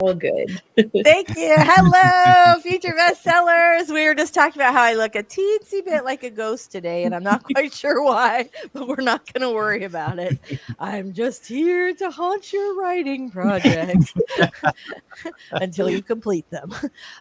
All good. Thank you. Hello, future bestsellers. We were just talking about how I look a teensy bit like a ghost today, and I'm not quite sure why, but we're not going to worry about it. I'm just here to haunt your writing projects until you complete them.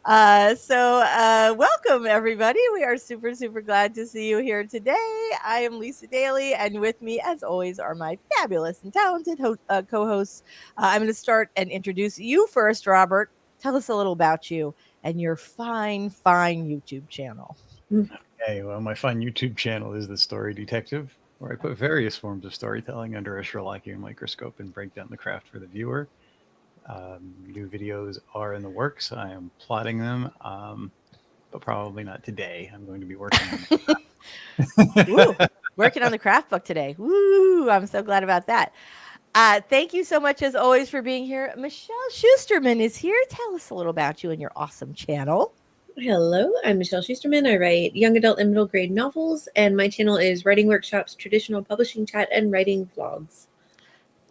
Welcome everybody. We are super, super glad to see you here today. I am Lisa Daly, and with me, as always, are my fabulous and talented co-hosts. I'm going to start and introduce you first, Robert. Tell us a little about you and your fine, fine YouTube channel. Okay, well, my fun YouTube channel is The Story Detective, where I put various forms of storytelling under a Sherlockian microscope and break down the craft for the viewer. New videos are in the works. I am plotting them, but probably not today. I'm going to be working on Woo, working on the craft book today. Woo, I'm so glad about that. Thank you so much, as always, for being here. Michelle Schusterman is here. Tell us a little about you and your awesome channel. Hello, I'm Michelle Schusterman. I write young adult and middle grade novels, and my channel is Writing Workshops, Traditional Publishing Chat, and Writing Vlogs.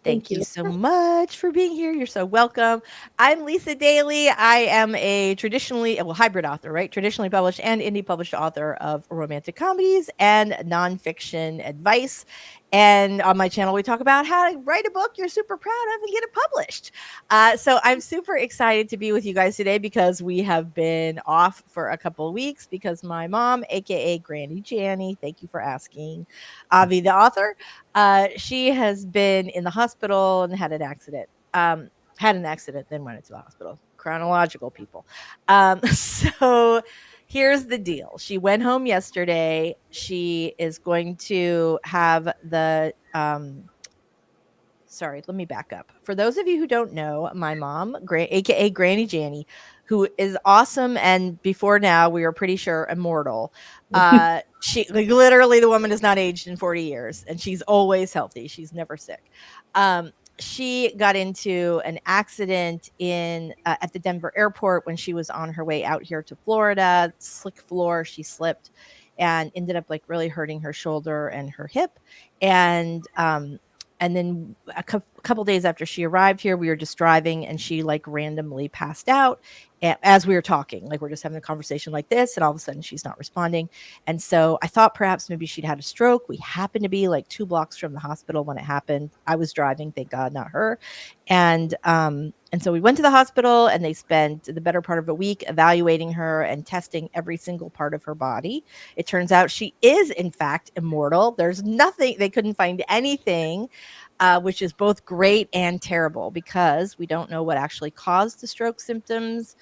Thank you so much for being here. You're so welcome. I'm Lisa Daly. I am a hybrid author, right? Traditionally published and indie published author of romantic comedies and nonfiction advice. And on my channel, we talk about how to write a book you're super proud of and get it published. So I'm super excited to be with you guys today because we have been off for a couple of weeks because my mom, aka Granny Janny, thank you for asking, Avi the author, she has been in the hospital and had an accident. Then went into the hospital. Chronological people. So here's the deal. She went home yesterday. She is going to have the sorry, let me back up. For those of you who don't know, my mom, aka Granny Janny, who is awesome, and before now we were pretty sure immortal. She literally, the woman is not aged in 40 years, and she's always healthy. She's never sick. She got into an accident in at the Denver airport when she was on her way out here to Florida. Slick floor, she slipped and ended up like really hurting her shoulder and her hip. And then a couple days after she arrived here, we were just driving and she like randomly passed out as we were talking. Like we're just having a conversation like this, and all of a sudden she's not responding. And so I thought perhaps maybe she'd had a stroke. We happened to be like 2 blocks from the hospital when it happened. I was driving, thank God, not her. And so we went to the hospital and they spent the better part of a week evaluating her and testing every single part of her body. It turns out she is, in fact, immortal. There's nothing, they couldn't find anything, which is both great and terrible because we don't know what actually caused the stroke symptoms.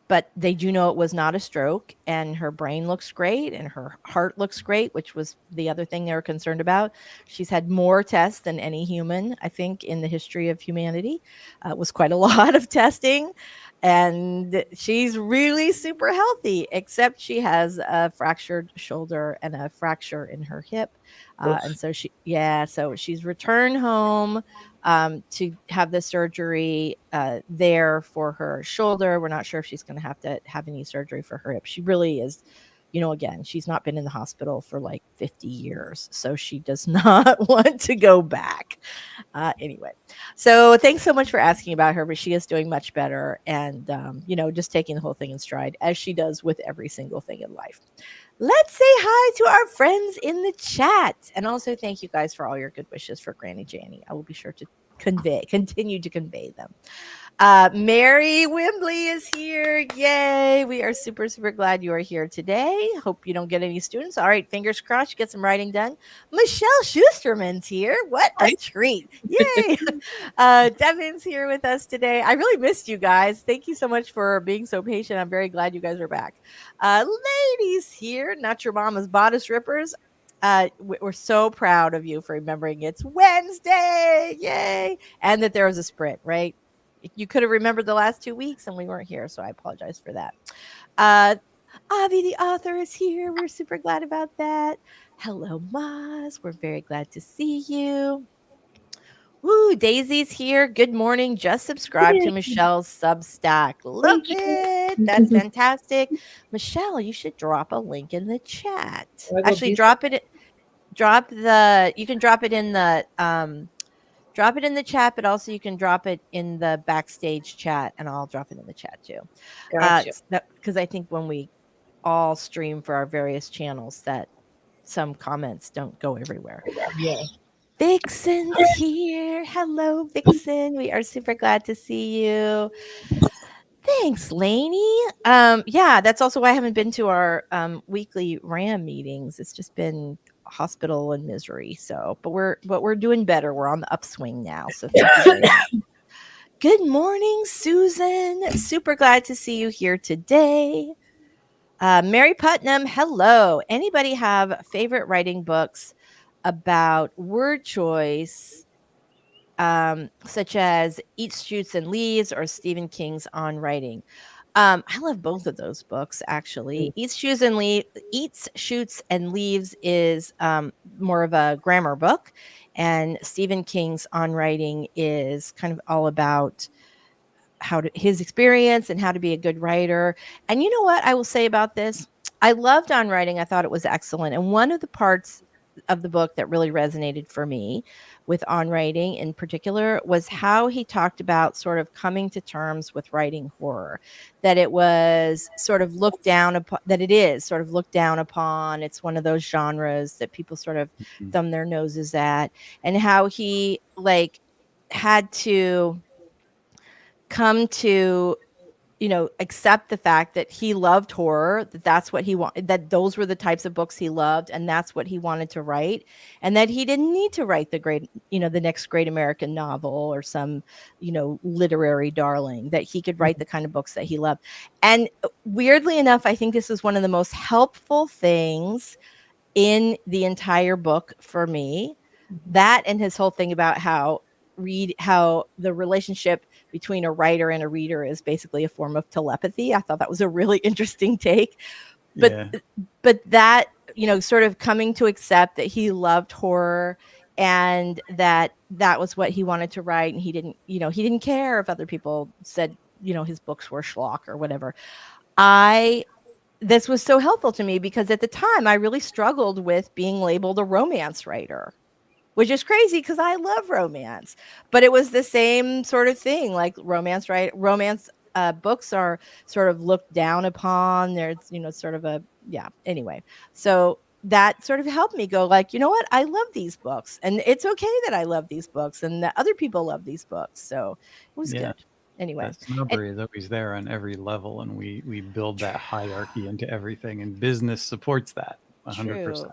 But they do know it was not a stroke, and her brain looks great and her heart looks great, which was the other thing they were concerned about. She's had more tests than any human, I think, in the history of humanity. It was quite a lot of testing, and she's really super healthy, except she has a fractured shoulder and a fracture in her hip. And so she's returned home to have the surgery there for her shoulder. We're not sure if she's going to have any surgery for her hip. She really is, again, she's not been in the hospital for like 50 years, so she does not want to go back. Anyway, so thanks so much for asking about her, but she is doing much better and, just taking the whole thing in stride, as she does with every single thing in life. Let's say hi to our friends in the chat. And also thank you guys for all your good wishes for Granny Janny. I will be sure to continue to convey them. Mary Wimbley is here. Yay. We are super, super glad you are here today. Hope you don't get any students. All right, fingers crossed, get some writing done. Michelle Schusterman's here. What a treat. Yay. Devin's here with us today. I really missed you guys. Thank you so much for being so patient. I'm very glad you guys are back. Ladies here, Not Your Mama's Bodice Rippers. We're so proud of you for remembering it's Wednesday. Yay. And that there was a sprint, right? You could have remembered the last 2 weeks and we weren't here, so I apologize for that. Avi the author is here. We're super glad about that. Hello, Maz. We're very glad to see you. Woo, Daisy's here. Good morning. Just subscribe to Michelle's Substack. Love it. That's fantastic. Michelle, you should drop a link in the chat. Actually, you can drop it in the drop it in the chat, but also you can drop it in the backstage chat, and I'll drop it in the chat too. Gotcha. Because I think when we all stream for our various channels, that some comments don't go everywhere. Yeah. Vixen's here. Hello, Vixen. We are super glad to see you. Thanks, Lainey. Yeah, that's also why I haven't been to our weekly RAM meetings. It's just been hospital and misery. So, but we're doing better. We're on the upswing now. So thank you very much. Good morning, Susan. Super glad to see you here today. Mary Putnam, hello. Anybody have favorite writing books about word choice, such as Eats, Shoots, and Leaves or Stephen King's On Writing? I love both of those books, actually. Eats, Shoots, and Leaves is more of a grammar book, and Stephen King's On Writing is kind of all about his experience and how to be a good writer. And you know what I will say about this? I loved On Writing. I thought it was excellent. And one of the parts of the book that really resonated for me with On Writing in particular was how he talked about sort of coming to terms with writing horror, that it was sort of looked down upon, that it is sort of looked down upon. It's one of those genres that people sort of thumb their noses at, and how he had to come to, accept the fact that he loved horror, that's what he wanted, that those were the types of books he loved, and that's what he wanted to write, and that he didn't need to write the next great American novel or some, literary darling, that he could write the kind of books that he loved. And weirdly enough, I think this is one of the most helpful things in the entire book for me. That and his whole thing about how the relationship between a writer and a reader is basically a form of telepathy. I thought that was a really interesting take. But that, sort of coming to accept that he loved horror and that was what he wanted to write, and he didn't care if other people said, his books were schlock or whatever. This was so helpful to me because at the time I really struggled with being labeled a romance writer, which is crazy because I love romance, but it was the same sort of thing. Like romance books are sort of looked down upon. There's, sort of anyway. So that sort of helped me go like, you know what? I love these books, and it's okay that I love these books and that other people love these books. So it was good. Anyway, that snobbery is always there on every level, and we build that hierarchy into everything, and business supports that 100%.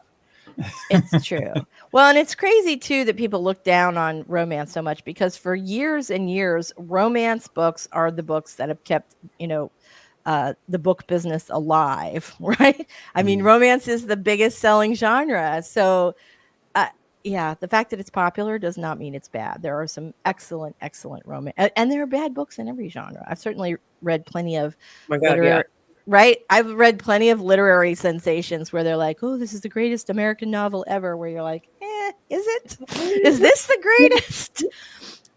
It's true. Well, and it's crazy too that people look down on romance so much, because for years and years, romance books are the books that have kept, the book business alive, right? I mean, romance is the biggest selling genre. So, the fact that it's popular does not mean it's bad. There are some excellent romance, and there are bad books in every genre. I've certainly read plenty of right? I've read plenty of literary sensations where they're like, oh, this is the greatest American novel ever, where you're like, is it? Is this the greatest?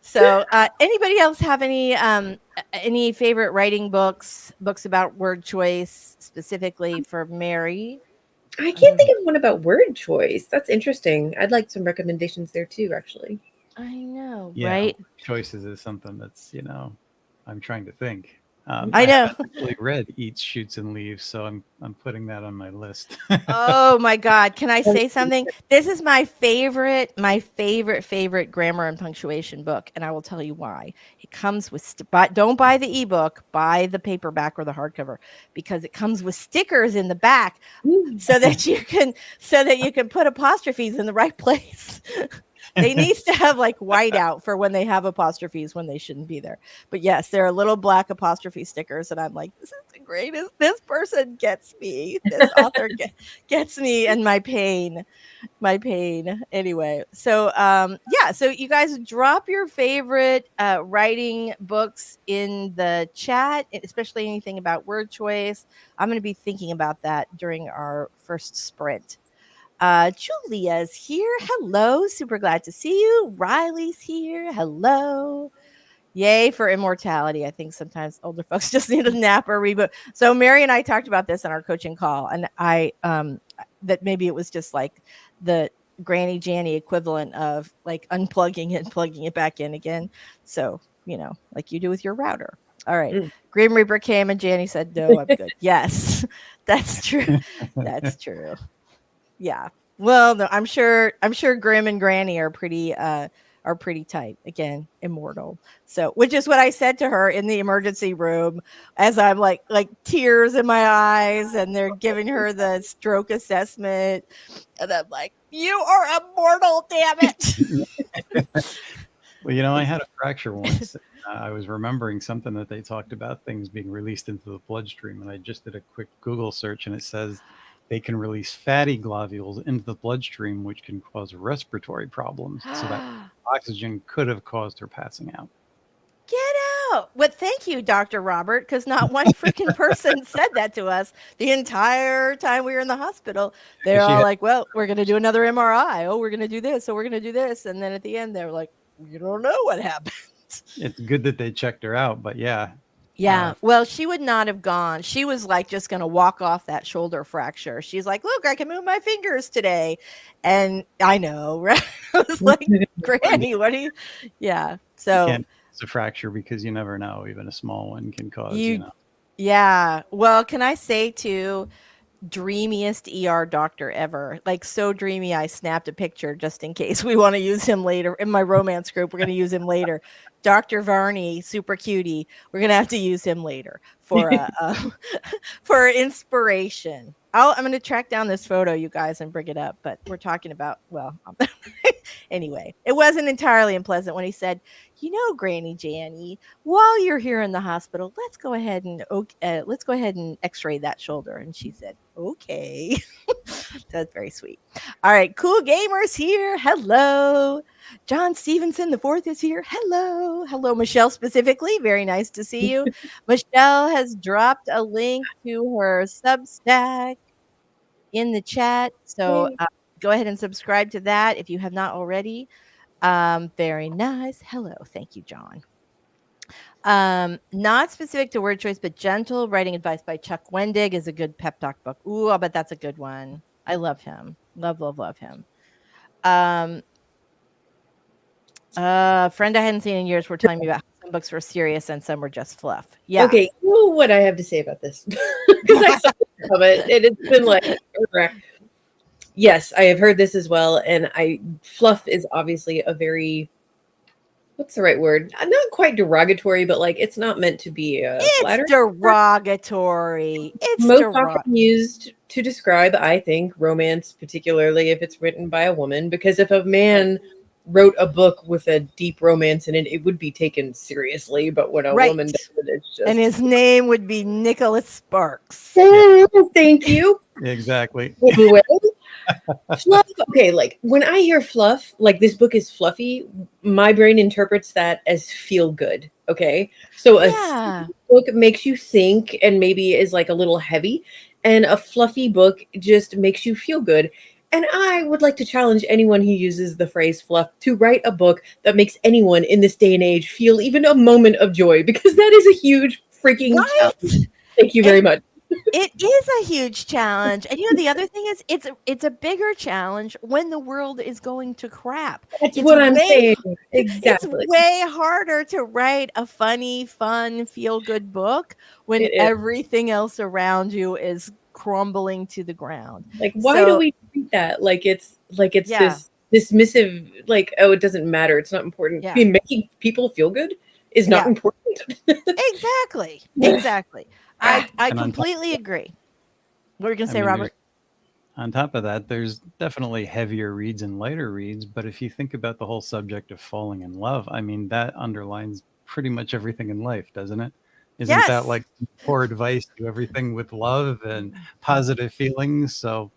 So anybody else have any favorite writing books about word choice, specifically for Mary? I can't think of one about word choice. That's interesting. I'd like some recommendations there too, actually. I know, right? Choices is something that's, I'm trying to think. I know. I actually read Eats, Shoots, and Leaves, so I'm putting that on my list. Oh my God. Can I say something? This is my favorite grammar and punctuation book, and I will tell you why. It comes with don't buy the ebook, buy the paperback or the hardcover, because it comes with stickers in the back so that you can put apostrophes in the right place. They need to have like whiteout for when they have apostrophes when they shouldn't be there. But yes, there are little black apostrophe stickers, and I'm like, this is the greatest. This person gets me. This author gets me and my pain. Anyway, so so you guys drop your favorite writing books in the chat, especially anything about word choice. I'm going to be thinking about that during our first sprint. Julia's here. Hello. Super glad to see you. Riley's here. Hello. Yay for immortality. I think sometimes older folks just need a nap or reboot. So Mary and I talked about this in our coaching call, and I that maybe it was just like the Granny Janny equivalent of like unplugging it and plugging it back in again. So, like you do with your router. All right. Mm. Grim Reaper came and Janny said, no, I'm good. Yes, that's true. That's true. Yeah. Well, no, I'm sure Grim and Granny are pretty tight. Again, immortal. So, which is what I said to her in the emergency room as I'm like tears in my eyes and they're giving her the stroke assessment and I'm like, "You are immortal, damn it." Well, I had a fracture once. I was remembering something that they talked about things being released into the bloodstream, and I just did a quick Google search, and it says they can release fatty globules into the bloodstream, which can cause respiratory problems. So that oxygen could have caused her passing out. Get out. Well, thank you, Dr. Robert, because not one freaking person said that to us the entire time we were in the hospital. They're all like, well, we're going to do another MRI. Oh, we're going to do this. Oh, we're going to do this. And then at the end, they're like, you don't know what happened. It's good that they checked her out, but yeah. Yeah. Well, she would not have gone. She was like just going to walk off that shoulder fracture. She's like, look, I can move my fingers today. And I know, right? I was like, Granny, what do you? Yeah. So it's a fracture because you never know. Even a small one can cause, Yeah. Well, can I say too, dreamiest ER doctor ever. Like so dreamy, I snapped a picture just in case we want to use him later. In my romance group, we're going to use him later. Dr. Varney, super cutie. We're going to have to use him later for for inspiration. I'm going to track down this photo, you guys, and bring it up. But we're talking about, anyway, it wasn't entirely unpleasant when he said, Granny Janny, while you're here in the hospital, let's go ahead and X-ray that shoulder. And she said, okay. That's very sweet. All right, Cool Gamers here. Hello. John Stevenson the fourth is here. Hello, Michelle specifically. Very nice to see you. Michelle has dropped a link to her Substack in the chat, so go ahead and subscribe to that if you have not already. Very nice. Hello, thank you, John. Not specific to word choice, but Gentle Writing Advice by Chuck Wendig is a good pep talk book. Ooh, I bet that's a good one. I love him. Love him. Friend I hadn't seen in years were telling me about how some books were serious and some were just fluff. Yeah. Okay, you know what I have to say about this? Because I saw it and it's been like, yes, I have heard this as well. And fluff is obviously a very, what's the right word? Not quite derogatory, but like it's not meant to be it's derogatory. It's most often used to describe, I think, romance, particularly if it's written by a woman. Because if a man wrote a book with a deep romance in it, it would be taken seriously. But when a woman does it, it's just... And his name would be Nicholas Sparks. Thank you. Exactly. Anyway, fluff. Okay, like when I hear fluff, like this book is fluffy, my brain interprets that as feel good. Okay, so a book makes you think and maybe is like a little heavy, and a fluffy book just makes you feel good. And I would like to challenge anyone who uses the phrase fluff to write a book that makes anyone in this day and age feel even a moment of joy, because that is a huge freaking challenge. Thank you very much. It is a huge challenge. And the other thing is it's a bigger challenge when the world is going to crap. That's what I'm saying. Exactly. It's way harder to write a funny, fun, feel-good book when everything else this crumbling to the ground. Like, why do we treat that like it's this dismissive, like, oh, it doesn't matter, it's not important. I mean, making people feel good is not important. Exactly. I completely agree. What were you gonna say, Robert? On top of that, there's definitely heavier reads and lighter reads, but if you think about the whole subject of falling in love, I mean, that underlines pretty much everything in life, doesn't it? Isn't that like poor advice to everything with love and positive feelings? So,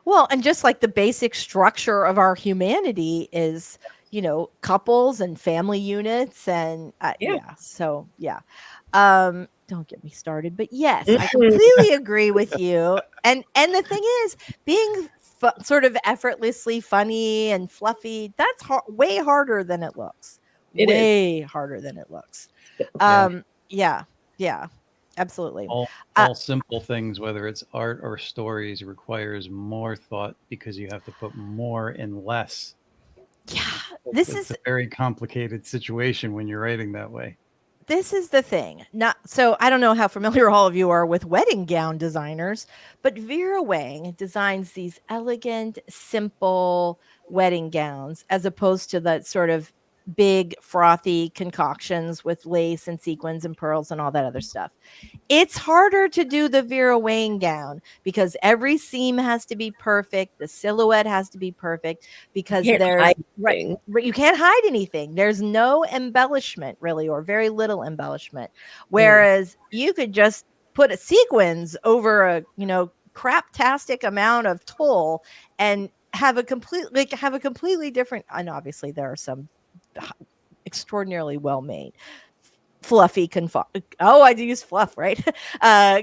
Well, and just like the basic structure of our humanity is, couples and family units and don't get me started, but yes, I completely agree with you. And the thing is, being sort of effortlessly funny and fluffy, that's way harder than it looks. Way harder than it looks. Yeah. Absolutely. All simple things, whether it's art or stories, requires more thought because you have to put more in less. Yeah, It's a very complicated situation when you're writing that way. This is the thing. So I don't know how familiar all of you are with wedding gown designers, but Vera Wang designs these elegant, simple wedding gowns as opposed to the sort of big frothy concoctions with lace and sequins and pearls and all that other stuff. It's harder to do the Vera Wang gown because every seam has to be perfect, the silhouette has to be perfect because you can't hide anything. There's no embellishment really, or very little embellishment. Whereas you could just put a sequins over a, craptastic amount of tulle and have a completely different, and obviously there are some extraordinarily well made fluffy I do use fluff, right?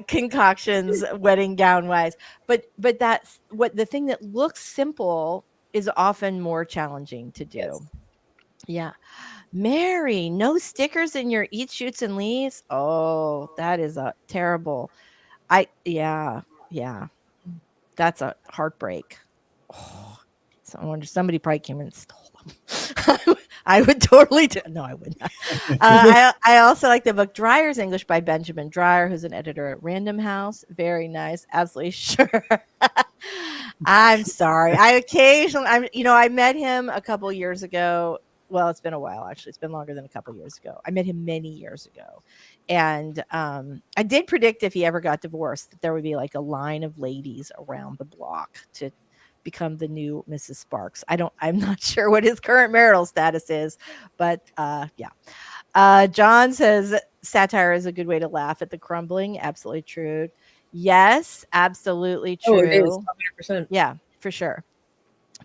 Concoctions wedding gown wise, but that's what the thing that looks simple is often more challenging to do. Yes. Yeah. Mary, no stickers in your Eat, Shoots, and Leaves. Oh, that is a terrible. Yeah. That's a heartbreak. Oh, so I wonder somebody probably came and stole them. I would totally do. No, I would not. I also like the book Dreyer's English by Benjamin Dreyer, who's an editor at Random House. Very nice. Absolutely sure. I'm sorry. I met him a couple years ago. Well, it's been a while, actually. It's been longer than a couple years ago. I met him many years ago. And I did predict if he ever got divorced that there would be like a line of ladies around the block to become the new Mrs. Sparks. I'm not sure what his current marital status is, but yeah. John says satire is a good way to laugh at the crumbling. Absolutely true. Yes, absolutely true. Oh, it is 100%. Yeah, for sure.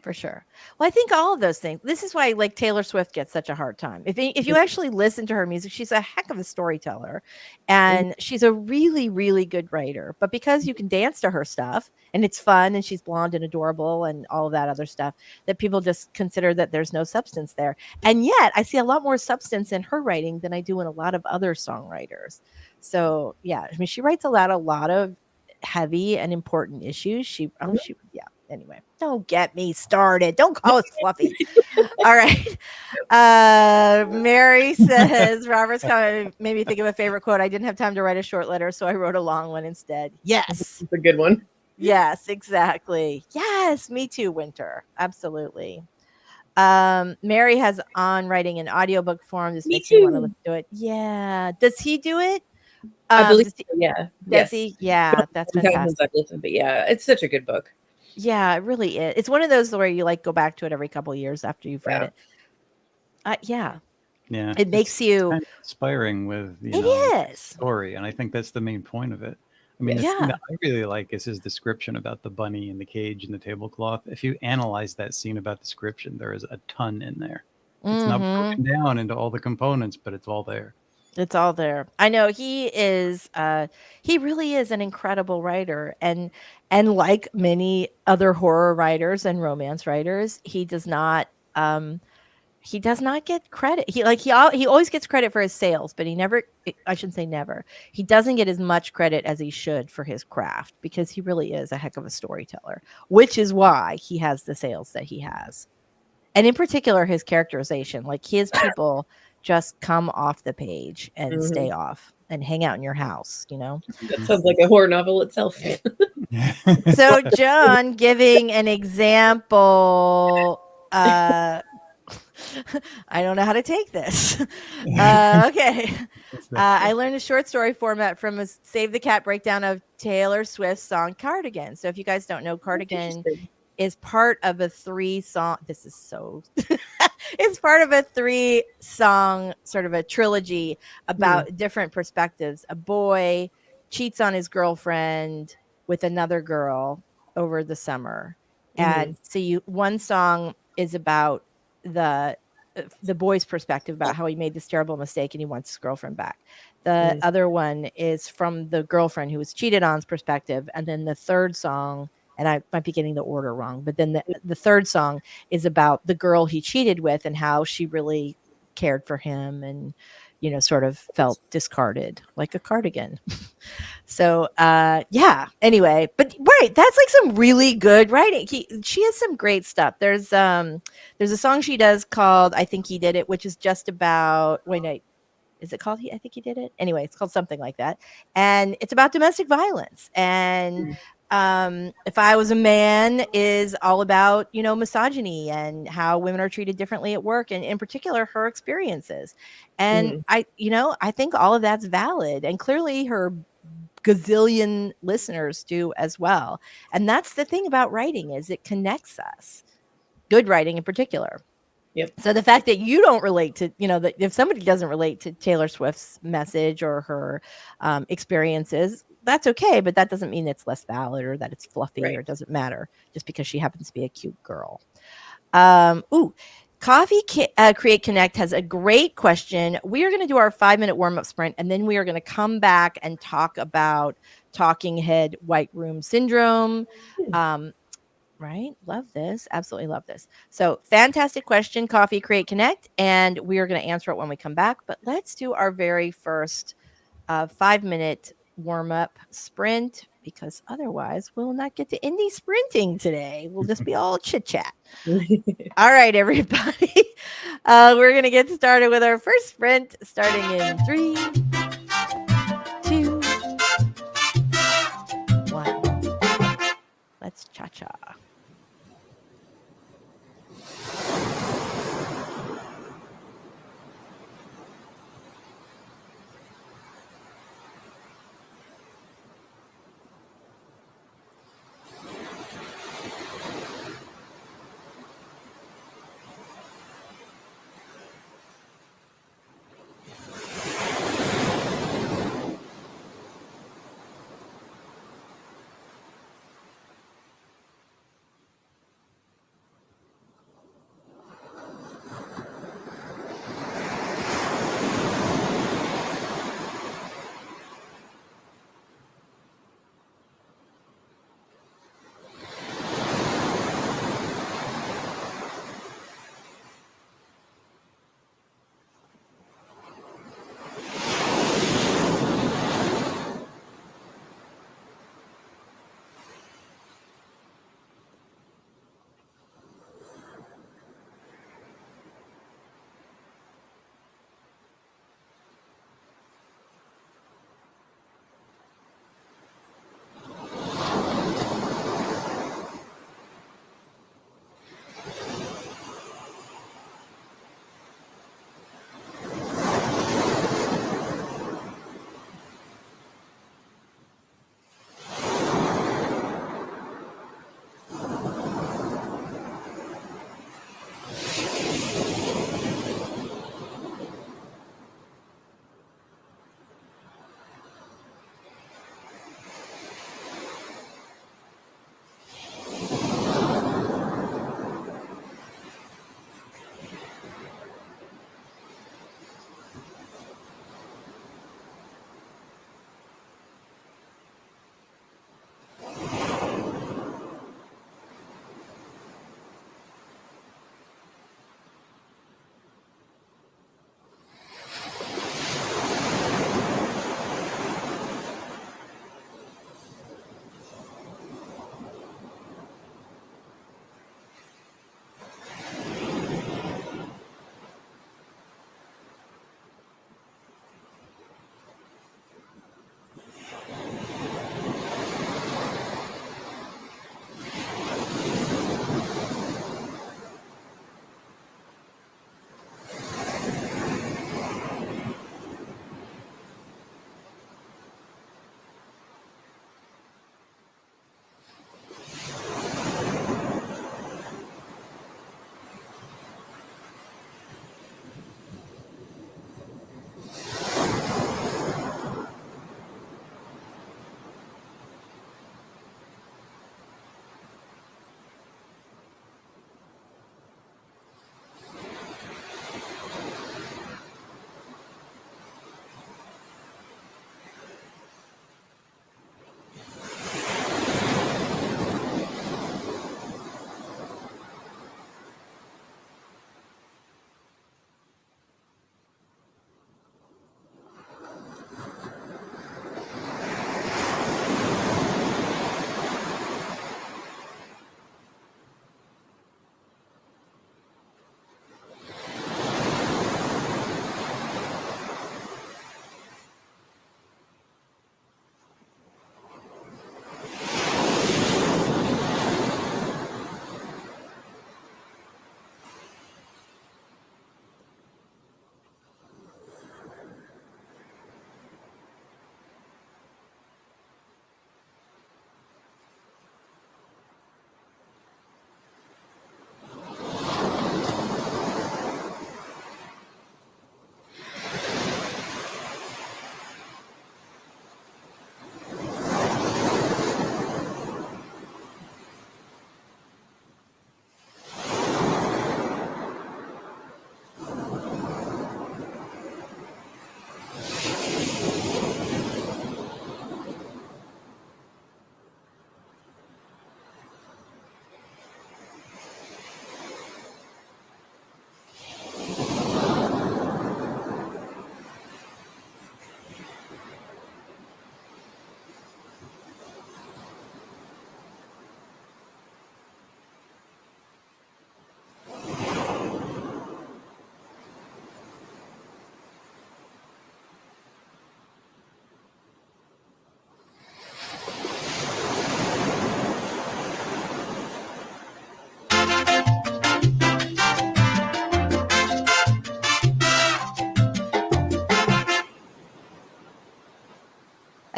For sure. Well, I think all of those things. This is why, like, Taylor Swift gets such a hard time. If you actually listen to her music, she's a heck of a storyteller, and she's a really, really good writer. But because you can dance to her stuff, and it's fun, and she's blonde and adorable, and all of that other stuff, that people just consider that there's no substance there. And yet, I see a lot more substance in her writing than I do in a lot of other songwriters. So, yeah, I mean, she writes a lot of heavy and important issues. Anyway, don't get me started. Don't call us fluffy. All right. Mary says, Robert's comment made me think of a favorite quote. I didn't have time to write a short letter, so I wrote a long one instead. Yes. It's a good one. Yes, exactly. Yes, me too, Winter. Absolutely. Mary has on writing in audiobook form. This makes me want to do it. Yeah. Does he do it? I believe yeah. Does he? Yeah, that's fantastic. But yeah, it's such a good book. Yeah, it really is. It's one of those where you like go back to it every couple of years after you've read it. Yeah. It makes you kind of inspiring with story, and I think that's the main point of it. I mean, the thing that I really like is his description about the bunny and the cage and the tablecloth. If you analyze that scene about description, there is a ton in there. It's not broken down into all the components, but it's all there. It's all there. I know he really is an incredible writer, and like many other horror writers and romance writers, he does not get credit. He always gets credit for his sales, but I shouldn't say never. He doesn't get as much credit as he should for his craft because he really is a heck of a storyteller, which is why he has the sales that he has. And in particular, his characterization, like his people just come off the page and stay off and hang out in your house, That sounds like a horror novel itself. So John giving an example, I don't know how to take this. Okay. I learned a short story format from a Save the Cat breakdown of Taylor Swift's song Cardigan. So if you guys don't know, Cardigan is part of a 3-song. This is so. It's part of a 3-song sort of a trilogy about different perspectives. A boy cheats on his girlfriend with another girl over the summer, and so one song is about the boy's perspective about how he made this terrible mistake and he wants his girlfriend back. The other one is from the girlfriend who was cheated on's perspective, and then the third song. And I might be getting the order wrong, but then the third song is about the girl he cheated with and how she really cared for him and sort of felt discarded like a cardigan. So yeah, anyway, but right, that's like some really good writing. She has some great stuff. There's a song she does called I Think He Did It, which is just about is it called I Think He Did It? Anyway, it's called something like that. And it's about domestic violence. And If I Was a Man is all about, misogyny and how women are treated differently at work, and in particular her experiences. And I think all of that's valid. And clearly her gazillion listeners do as well. And that's the thing about writing, is it connects us. Good writing in particular. Yep. So the fact that you don't relate to, that if somebody doesn't relate to Taylor Swift's message or her experiences, that's okay. But that doesn't mean it's less valid or that it's fluffy, or it doesn't matter just because she happens to be a cute girl. Coffee Create Connect has a great question. We are going to do our 5-minute warm-up sprint, and then we are going to come back and talk about talking head white room syndrome. Right? Love this. Absolutely love this. So fantastic question, Coffee Create Connect, and we are going to answer it when we come back. But let's do our very first 5-minute warm-up sprint, because otherwise we'll not get to indie sprinting today. We'll just be all chit-chat. All right, everybody. We're going to get started with our first sprint, starting in 3, 2, 1. Let's cha-cha.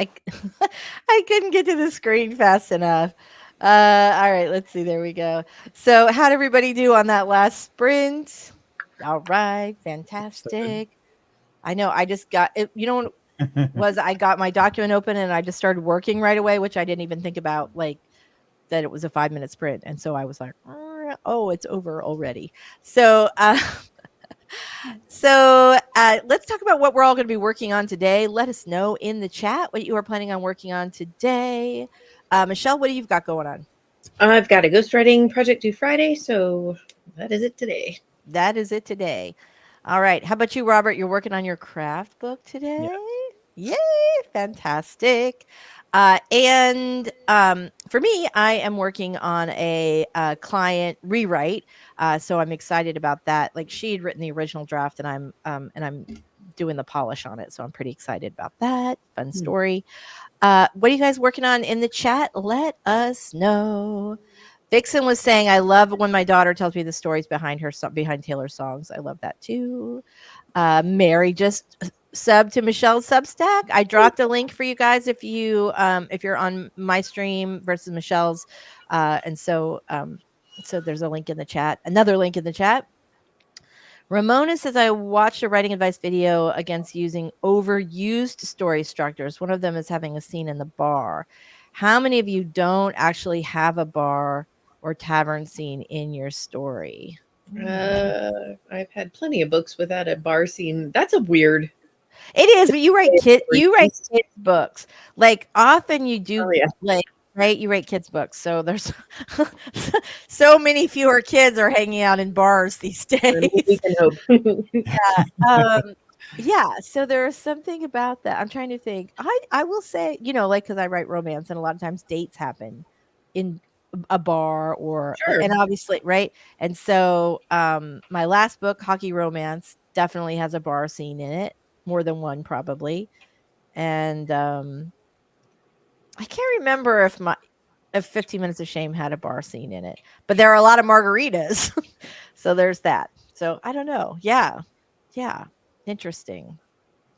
I I couldn't get to the screen fast enough. All right, let's see. There we go. So, how'd everybody do on that last sprint? All right, fantastic. I know. I just got it. You know what was I got my document open and I just started working right away, which I didn't even think about, like that it was a 5-minute sprint, and so I was like, oh, it's over already. So, let's talk about what we're all going to be working on today. Let us know in the chat what you are planning on working on today. Michelle, what do you've got going on? I've got a ghostwriting project due Friday, so that is it today. That is it today. All right. How about you, Robert? You're working on your craft book today? Yeah. Yay. Fantastic. And for me, I am working on a client rewrite. So I'm excited about that. Like, she had written the original draft, and I'm doing the polish on it. So I'm pretty excited about that. Fun story. What are you guys working on in the chat? Let us know. Vixen was saying, I love when my daughter tells me the stories behind Taylor's songs. I love that too. Mary just subbed to Michelle's Substack. I dropped a link for you guys if you're on my stream versus Michelle's. And so there's a link in the chat, another link in the chat. Ramona says, I watched a writing advice video against using overused story structures. One of them is having a scene in the bar. How many of you don't actually have a bar or tavern scene in your story? I've had plenty of books without a bar scene. That's a weird. It is, but you write kids books. Like, often you do, like, right? You write kids books, so there's so many fewer kids are hanging out in bars these days. We can hope. Yeah. So there's something about that. I'm trying to think. I will say, like, because I write romance, and a lot of times dates happen in a bar and obviously, right? And so my last book, Hockey Romance, definitely has a bar scene in it, more than one probably. And I can't remember if 15 Minutes of Shame had a bar scene in it, but there are a lot of margaritas. So there's that. So I don't know. Yeah. Interesting.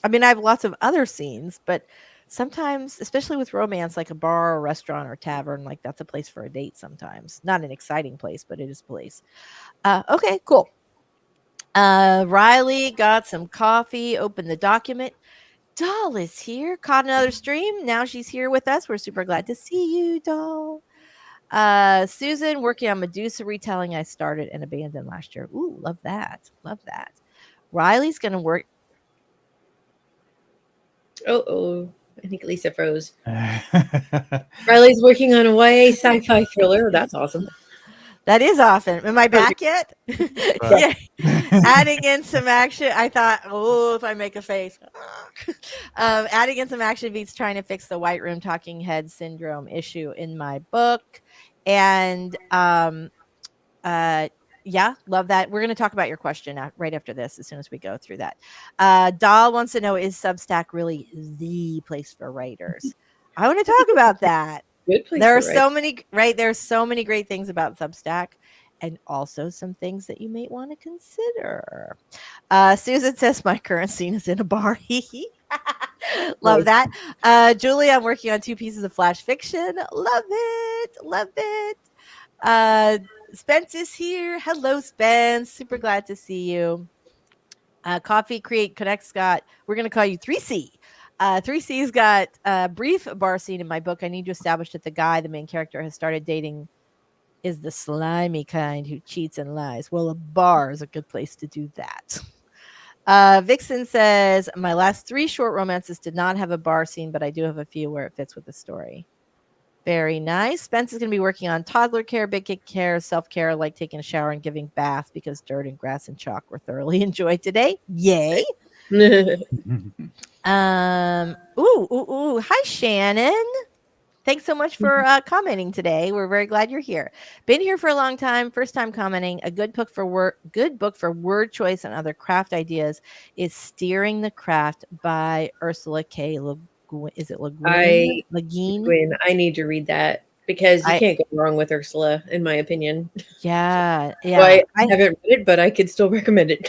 I mean, I have lots of other scenes, but sometimes, especially with romance, like a bar or restaurant or tavern, like that's a place for a date sometimes. Not an exciting place, but it is a place. Okay, cool. Riley got some coffee, opened the document. Doll is here, caught another stream. Now she's here with us. We're super glad to see you, Doll. Susan working on Medusa retelling I started and abandoned last year. Ooh, love that. Riley's going to work. I think Lisa froze. Riley's working on a YA sci-fi thriller. That's awesome. That is awesome. Am I back yet? Yeah. Adding in some action. I thought, if I make a face. Adding in some action beats trying to fix the White Room talking head syndrome issue in my book. And yeah, love that. We're going to talk about your question right after this, as soon as we go through that. Doll wants to know, is Substack really the place for writers? I want to talk about that. There are so many, right? There's so many great things about Substack, and also some things that you may want to consider. Susan says, my current scene is in a bar. Love that. Julie, I'm working on 2 pieces of flash fiction. Love it. Spence is here. Hello, Spence. Super glad to see you. Coffee Create Connect Scott. We're going to call you 3C. 3C's got a brief bar scene in my book. I need to establish that the guy, the main character, has started dating is the slimy kind who cheats and lies. Well, a bar is a good place to do that. Vixen says, my last 3 short romances did not have a bar scene, but I do have a few where it fits with the story. Very nice. Spence is going to be working on toddler care, big kid care, self-care, like taking a shower and giving bath because dirt and grass and chalk were thoroughly enjoyed today. Yay. Hi, Shannon. Thanks so much for commenting today. We're very glad you're here. Been here for a long time. First time commenting. A good book for word choice and other craft ideas is Steering the Craft by Ursula K. Le Guin? I need to read that because you can't go wrong with Ursula, in my opinion. Yeah. So I haven't read it, but I could still recommend it.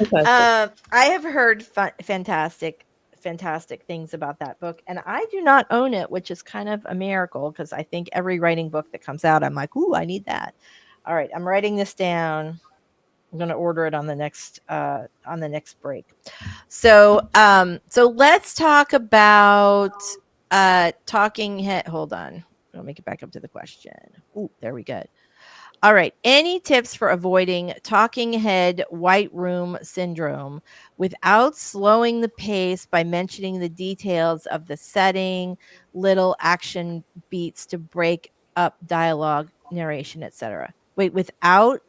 I have heard fantastic fantastic things about that book. And I do not own it, which is kind of a miracle because I think every writing book that comes out, I'm like, ooh, I need that. All right, I'm writing this down. I'm going to order it on the next break. So so let's talk about talking head. Hold on. I'll make it back up to the question. Ooh, there we go. All right. Any tips for avoiding talking head white room syndrome without slowing the pace by mentioning the details of the setting, little action beats to break up dialogue, narration, etc.? Wait, without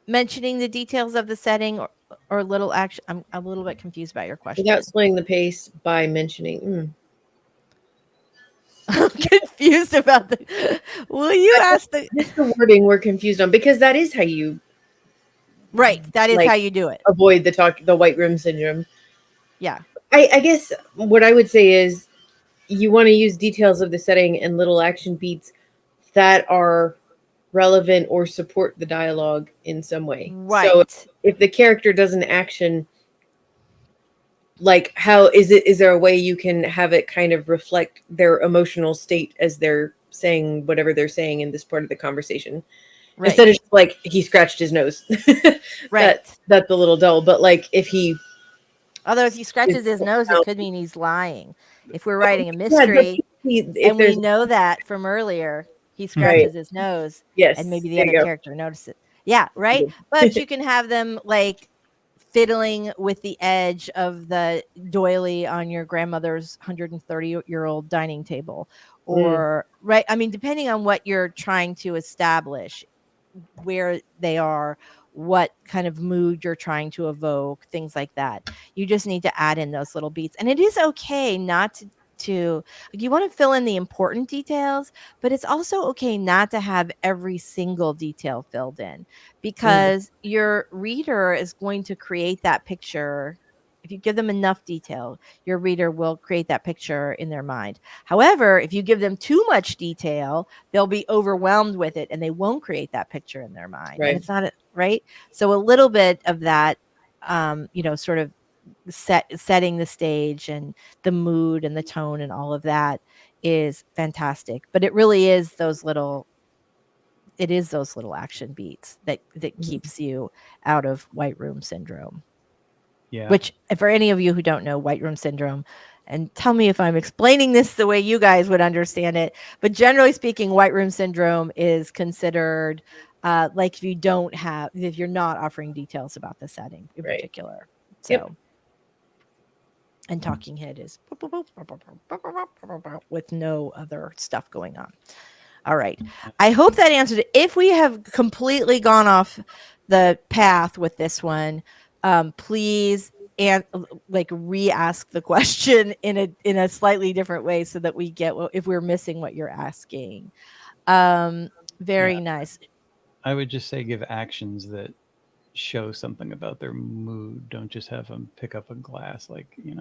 mentioning the details of the setting or little action. I'm a little bit confused about your question. Without slowing the pace by mentioning. I'm confused about the. Will you ask the? Just the wording we're confused on because that is how you. Right, that is how you do it. Avoid the white room syndrome. Yeah. I guess what I would say is you want to use details of the setting and little action beats that are relevant or support the dialogue in some way. Right. So if the character does an action, like how is there a way you can have it kind of reflect their emotional state as they're saying whatever they're saying in this part of the conversation? Right. Instead of just like he scratched his nose. Right. That's a little dull. But like if he scratches his nose, it could mean he's lying. If we're writing a mystery and we know that from earlier, he scratches his nose. Yes. And maybe the other character notices it. Yeah, right. But you can have them like fiddling with the edge of the doily on your grandmother's 130-year-old dining table. Or right. I mean, depending on what you're trying to establish, where they are, what kind of mood you're trying to evoke, things like that. You just need to add in those little beats. And it is okay not to you want to fill in the important details, but it's also okay not to have every single detail filled in because your reader is going to create that picture. If you give them enough detail, your reader will create that picture in their mind. However, if you give them too much detail, they'll be overwhelmed with it and they won't create that picture in their mind. Right. And it's not right. So a little bit of that, sort of setting the stage and the mood and the tone and all of that is fantastic. But it really is those little action beats that keeps you out of white room syndrome. Yeah. Which, for any of you who don't know white room syndrome, and tell me if I'm explaining this the way you guys would understand it, but generally speaking, white room syndrome is considered like if you're not offering details about the setting in particular. So. Yep. And talking head is with no other stuff going on. All right. I hope that answered it. If we have completely gone off the path with this one, please re-ask the question in a slightly different way so that we get if we're missing what you're asking. Very nice. I would just say give actions that show something about their mood. Don't just have them pick up a glass like we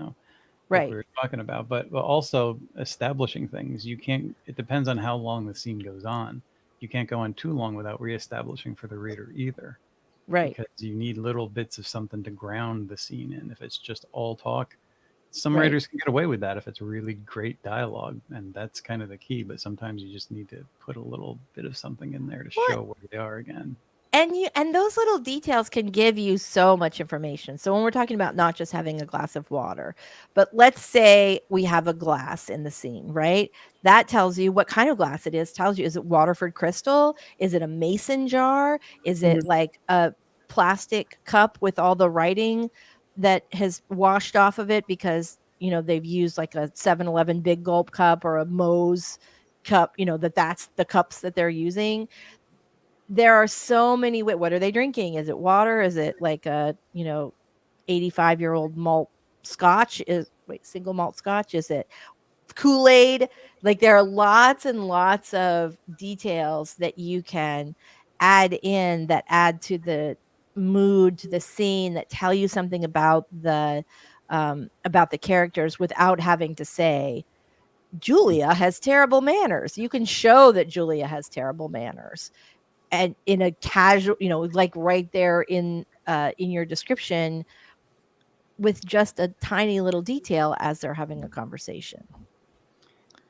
were talking about, but also establishing things. It depends on how long the scene goes on. You can't go on too long without reestablishing for the reader either. Right. Because you need little bits of something to ground the scene in. If it's just all talk, some writers can get away with that if it's really great dialogue, and that's kind of the key. But sometimes you just need to put a little bit of something in there to show where they are again. And those little details can give you so much information. So when we're talking about not just having a glass of water, but let's say we have a glass in the scene, right? That tells you what kind of glass it is. Tells you, is it Waterford crystal? Is it a mason jar? Is it like a plastic cup with all the writing that has washed off of it because, they've used like a 7-Eleven Big Gulp cup or a Moe's cup, that's the cups that they're using. There are so many. What are they drinking? Is it water? Is it like a 85-year-old malt scotch? Single malt scotch? Is it Kool-Aid? Like there are lots and lots of details that you can add in that add to the mood, to the scene, that tell you something about the characters without having to say Julia has terrible manners. You can show that Julia has terrible manners. And in a casual, like right there in your description, with just a tiny little detail as they're having a conversation.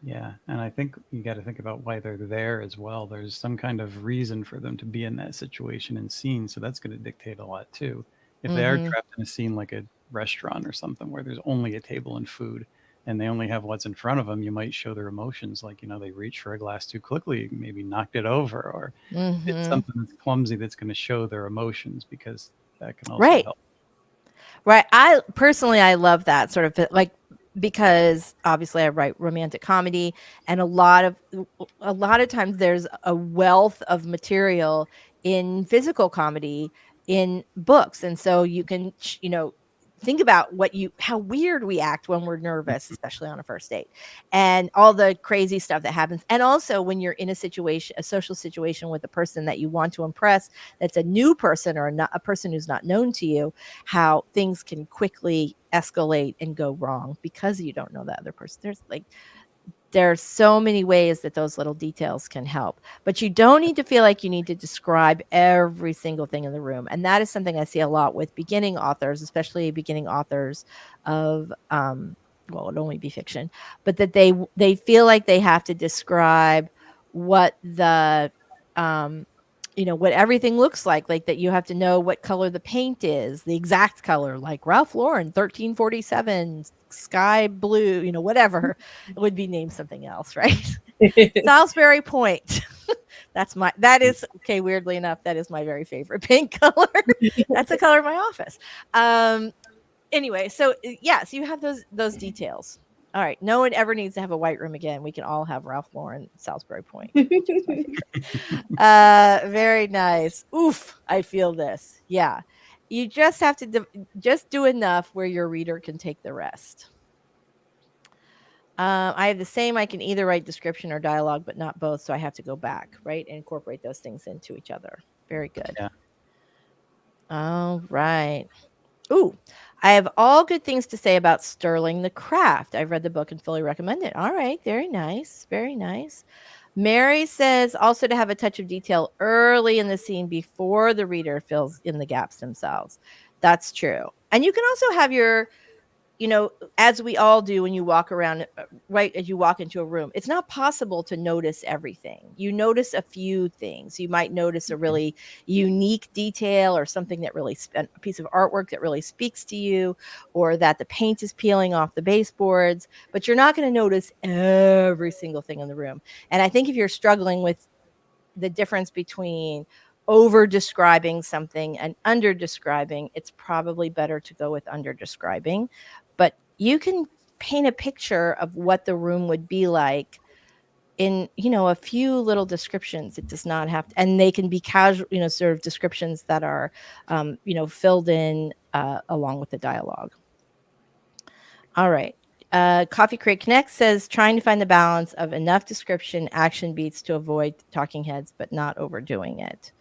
Yeah, and I think you got to think about why they're there as well. There's some kind of reason for them to be in that situation and scene, so that's going to dictate a lot too. If they are trapped in a scene like a restaurant or something where there's only a table and food, and they only have what's in front of them, you might show their emotions, like they reach for a glass too quickly, maybe knocked it over, or did something that's clumsy that's going to show their emotions, because that can also help. Right. I personally, I love that sort of like, because obviously I write romantic comedy, and a lot of times there's a wealth of material in physical comedy in books. And so you can, think about how weird we act when we're nervous, especially on a first date, and all the crazy stuff that happens. And also when you're in a social situation with a person that you want to impress, that's a new person or not a person who's not known to you, how things can quickly escalate and go wrong because you don't know the other person. There's so many ways that those little details can help, but you don't need to feel like you need to describe every single thing in the room. And that is something I see a lot with beginning authors, especially beginning authors of, well, it'd only be fiction, but that they feel like they have to describe what the, what everything looks like that you have to know what color the paint is, the exact color, like Ralph Lauren 1347 sky blue, whatever. It would be named something else, right? Salisbury Point. That is okay. Weirdly enough, that is my very favorite paint color. That's the color of my office. Anyway, so yes, you have those details. All right. No one ever needs to have a white room again. We can all have Ralph Lauren Salisbury Point. Very nice. Oof. I feel this. Yeah. You just have to just do enough where your reader can take the rest. I have the same. I can either write description or dialogue, but not both. So I have to go back, right? And incorporate those things into each other. Very good. Yeah. All right. Ooh, I have all good things to say about Sterling the Craft. I've read the book and fully recommend it. All right. Very nice. Very nice. Mary says also to have a touch of detail early in the scene before the reader fills in the gaps themselves. That's true. And you can also have your, as we all do when you walk around, right as you walk into a room, it's not possible to notice everything. You notice a few things. You might notice a really unique detail or something that really, a piece of artwork that really speaks to you, or that the paint is peeling off the baseboards, but you're not going to notice every single thing in the room. And I think if you're struggling with the difference between over describing something and under describing, it's probably better to go with under describing. But you can paint a picture of what the room would be like in, a few little descriptions. It does not have to, and they can be casual, sort of descriptions that are, filled in along with the dialogue. All right. Coffee Crate Connect says trying to find the balance of enough description, action beats to avoid talking heads, but not overdoing it.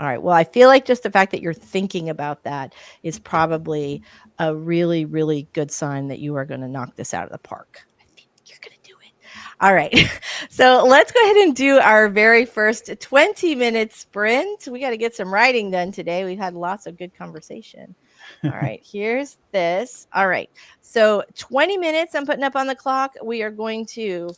All right. Well, I feel like just the fact that you're thinking about that is probably a really, really good sign that you are going to knock this out of the park. I think you're going to do it. All right. So let's go ahead and do our very first 20-minute sprint. We got to get some writing done today. We've had lots of good conversation. All right. Here's this. All right. So 20 minutes I'm putting up on the clock. We are going to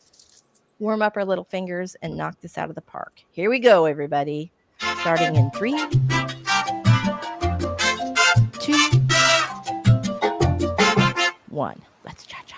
warm up our little fingers and knock this out of the park. Here we go, everybody. Starting in 3, 2, 1. Let's cha-cha.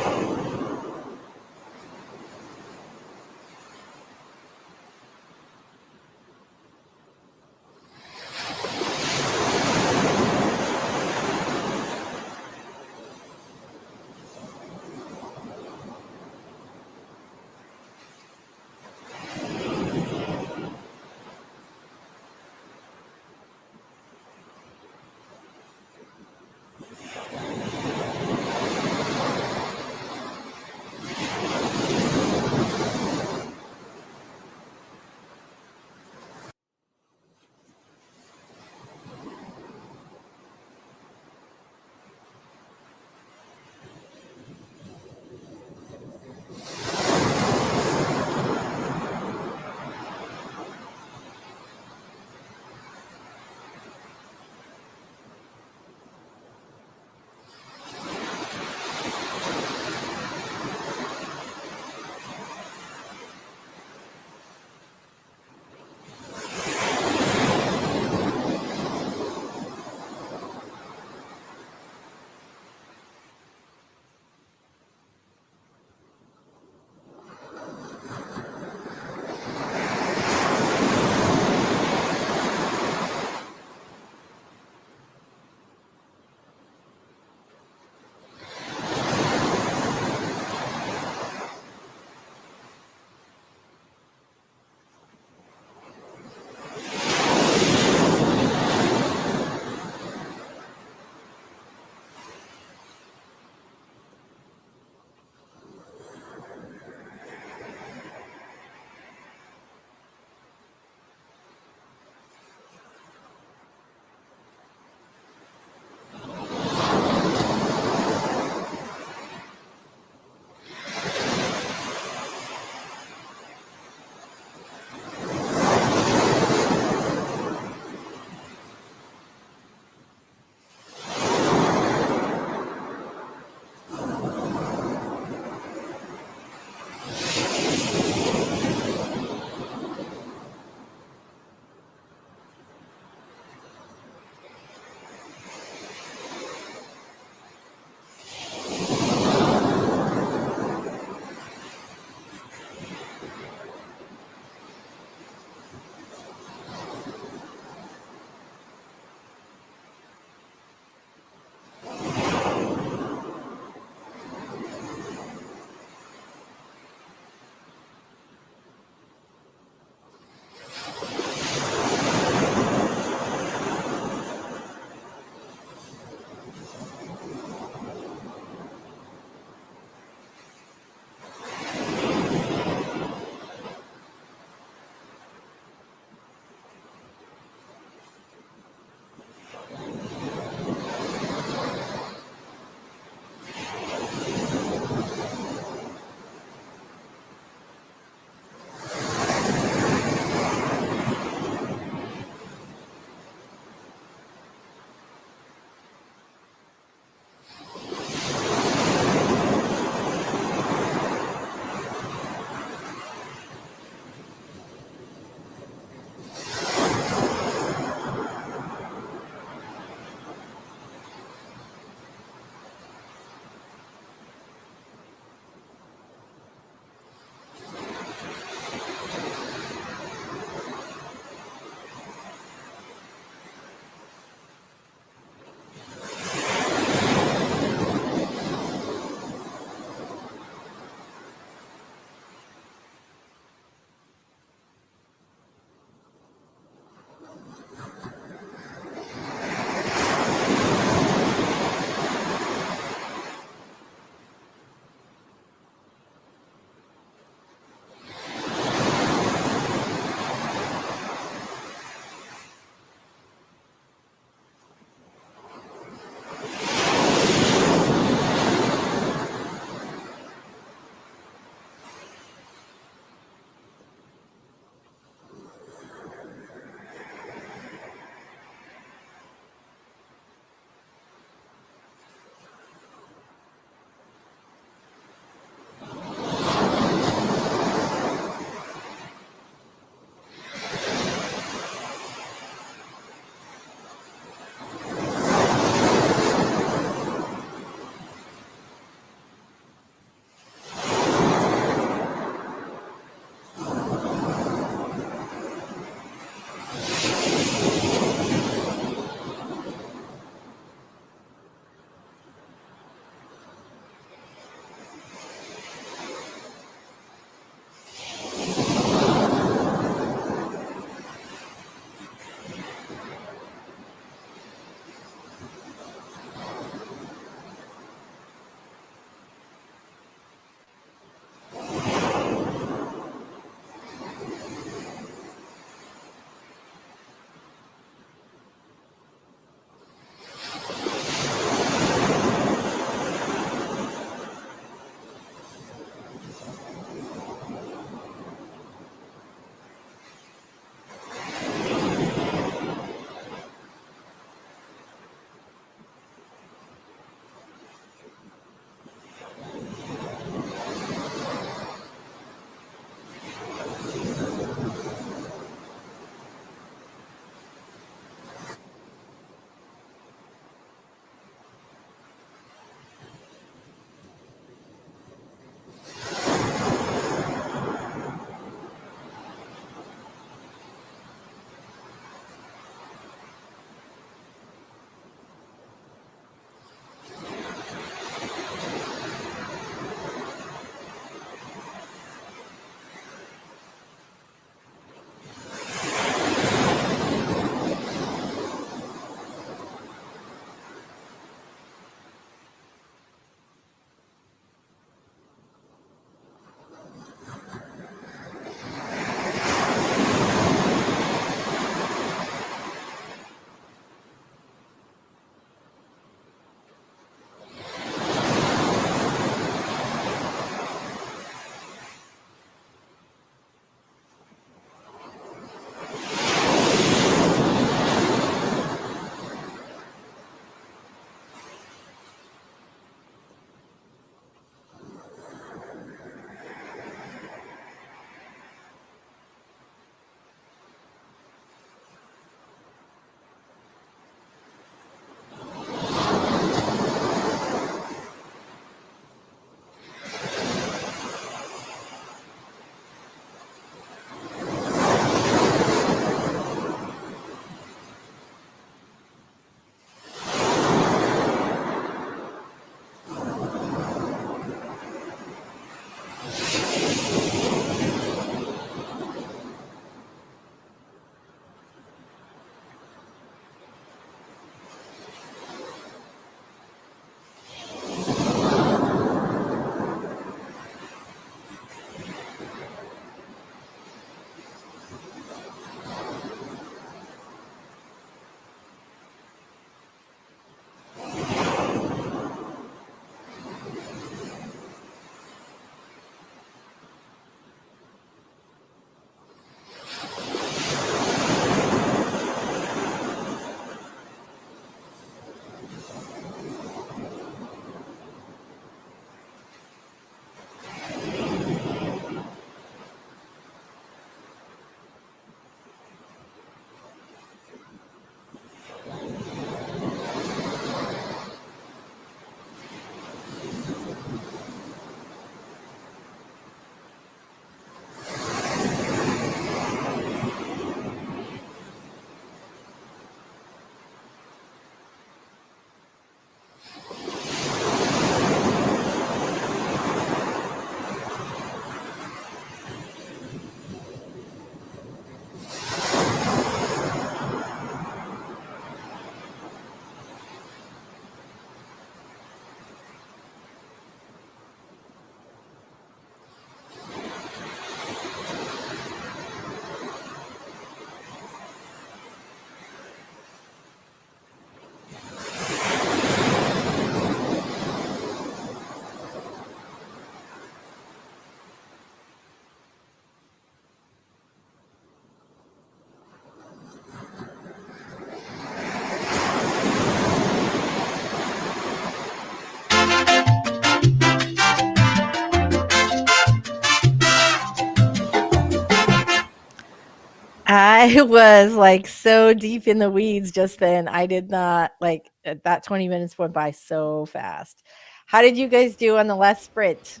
I was like so deep in the weeds just then. I did not like that 20 minutes went by so fast. How did you guys do on the last sprint?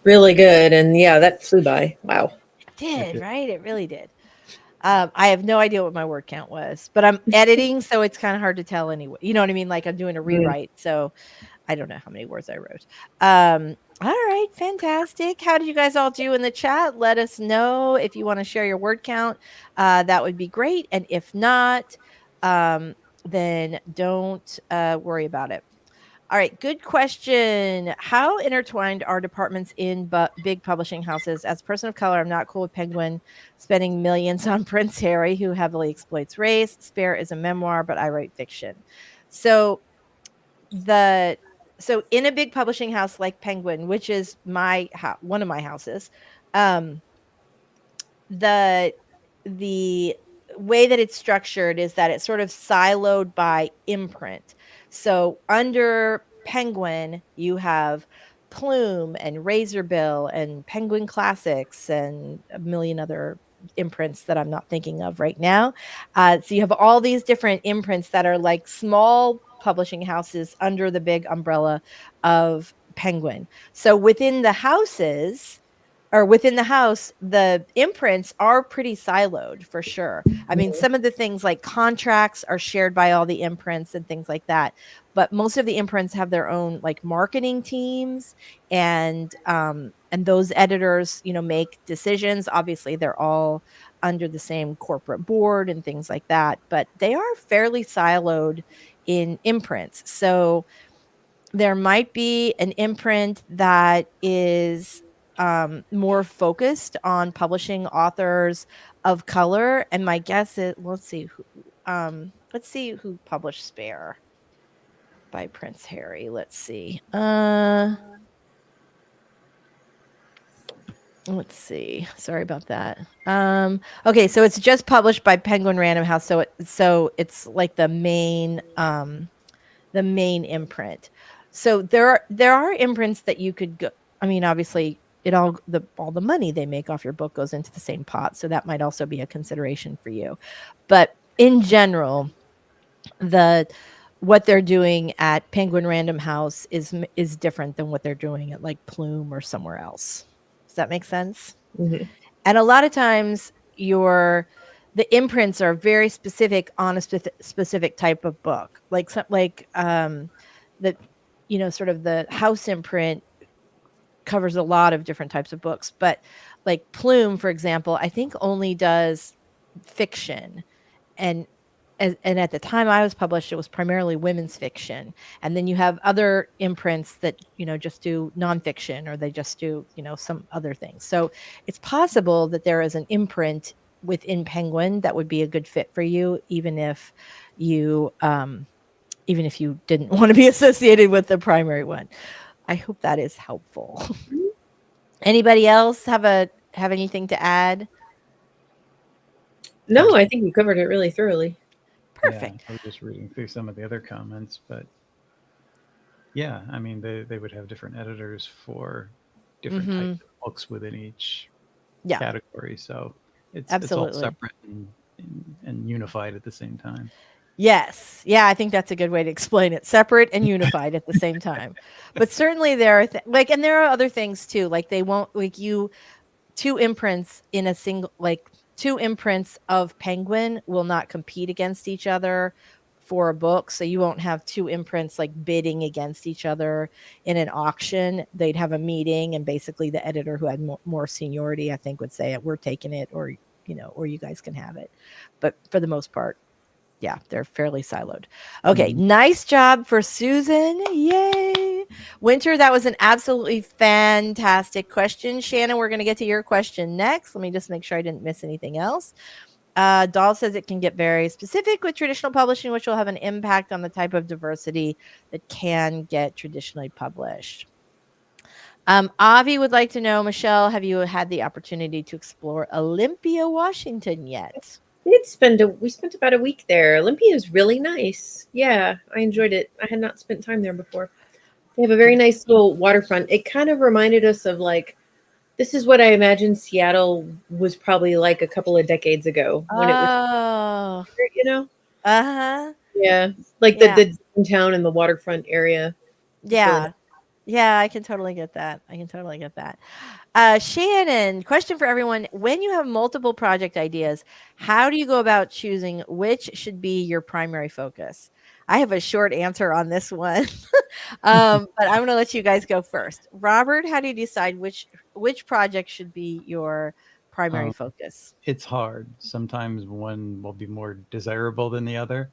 Really good. And yeah, that flew by. Wow. It did, right? It really did. I have no idea what my word count was, but I'm editing, so it's kind of hard to tell anyway. You know what I mean? Like I'm doing a rewrite, so I don't know how many words I wrote. All right, fantastic. How did you guys all do in the chat? Let us know if you want to share your word count. That would be great. And if not, then don't worry about it. All right, good question. How intertwined are departments in big publishing houses? As a person of color, I'm not cool with Penguin spending millions on Prince Harry, who heavily exploits race. Spare is a memoir, but I write fiction. So in a big publishing house like Penguin, which is one of my houses, the way that it's structured is that it's sort of siloed by imprint. So under Penguin, you have Plume and Razorbill and Penguin Classics and a million other imprints that I'm not thinking of right now. So you have all these different imprints that are like small publishing houses under the big umbrella of Penguin. So within the houses, or within the house, the imprints are pretty siloed for sure. I mean, some of the things like contracts are shared by all the imprints and things like that. But most of the imprints have their own like marketing teams, and those editors, make decisions. Obviously, they're all under the same corporate board and things like that, but they are fairly siloed in imprints. So there might be an imprint that is more focused on publishing authors of color, and my guess is let's see who published Spare by Prince Harry. Let's see. Let's see. Sorry about that. Okay, so it's just published by Penguin Random House, so it's like the main imprint. So there are imprints that you could go. I mean, obviously, all the money they make off your book goes into the same pot, so that might also be a consideration for you. But in general, what they're doing at Penguin Random House is different than what they're doing at like Plume or somewhere else. Does that make sense? Mm-hmm. And a lot of times the imprints are very specific on a specific type of book, like sort of the house imprint covers a lot of different types of books, but like Plume, for example, I think only does fiction, and at the time I was published, it was primarily women's fiction. And then you have other imprints that, just do nonfiction, or they just do, some other things. So it's possible that there is an imprint within Penguin that would be a good fit for you, even if you didn't want to be associated with the primary one. I hope that is helpful. Anybody else have anything to add? No, I think you covered it really thoroughly. Perfect. Yeah, I was just reading through some of the other comments, but yeah, I mean, they would have different editors for different types of books within each category. So it's all separate and unified at the same time. Yes. Yeah, I think that's a good way to explain it. Separate and unified at the same time. But certainly there are and there are other things too. Like they won't two imprints in a single, like 2 imprints of Penguin will not compete against each other for a book. So you won't have 2 imprints like bidding against each other in an auction. They'd have a meeting, and basically the editor who had more seniority, I think, would say, we're taking it, or you guys can have it. But for the most part, yeah, they're fairly siloed. Okay, nice job for Susan. Yay. Winter, that was an absolutely fantastic question. Shannon, we're going to get to your question next. Let me just make sure I didn't miss anything else. Dahl says it can get very specific with traditional publishing, which will have an impact on the type of diversity that can get traditionally published. Avi would like to know, Michelle, have you had the opportunity to explore Olympia, Washington yet? We spent about a week there. Olympia is really nice. Yeah, I enjoyed it. I had not spent time there before. They have a very nice little waterfront. It kind of reminded us of like this is what I imagine Seattle was probably like a couple of decades ago when it was, Oh, you know? uh-huh. Yeah. Like Yeah. the downtown and the waterfront area. It's really Yeah. Yeah, I can totally get that. I can totally get that. Shannon, question for everyone. When you have multiple project ideas, how do you go about choosing which should be your primary focus? I have a short answer on this one, but I'm going to let you guys go first. Robert, how do you decide which project should be your primary Um, focus? it's hard. Sometimes one will be more desirable than the other.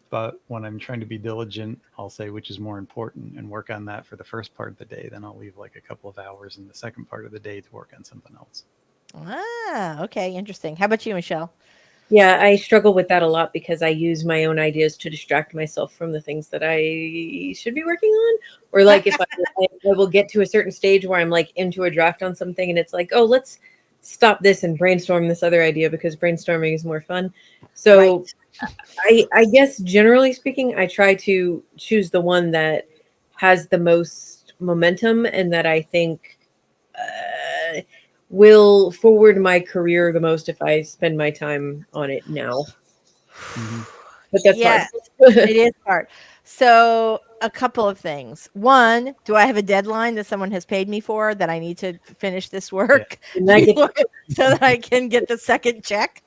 But when I'm trying to be diligent, I'll say which is more important and work on that for the first part of the day. Then I'll leave like a couple of hours in the second part of the day to work on something else. Okay, interesting. How about you, Michelle? Yeah, I struggle with that a lot because I use my own ideas to distract myself from the things that I should be working on. Or like if I will get to a certain stage where I'm like into a draft on something and it's like, oh, let's stop this and brainstorm this other idea because brainstorming is more fun. So Right. I guess generally speaking, I try to choose the one that has the most momentum and that I think will forward my career the most if I spend my time on it now. Hmm. But that's hard. Yes, it is hard. So, a couple of things. One, do I have a deadline that someone has paid me for that I need to finish this Yeah. work And that gets, so that I can get the second check?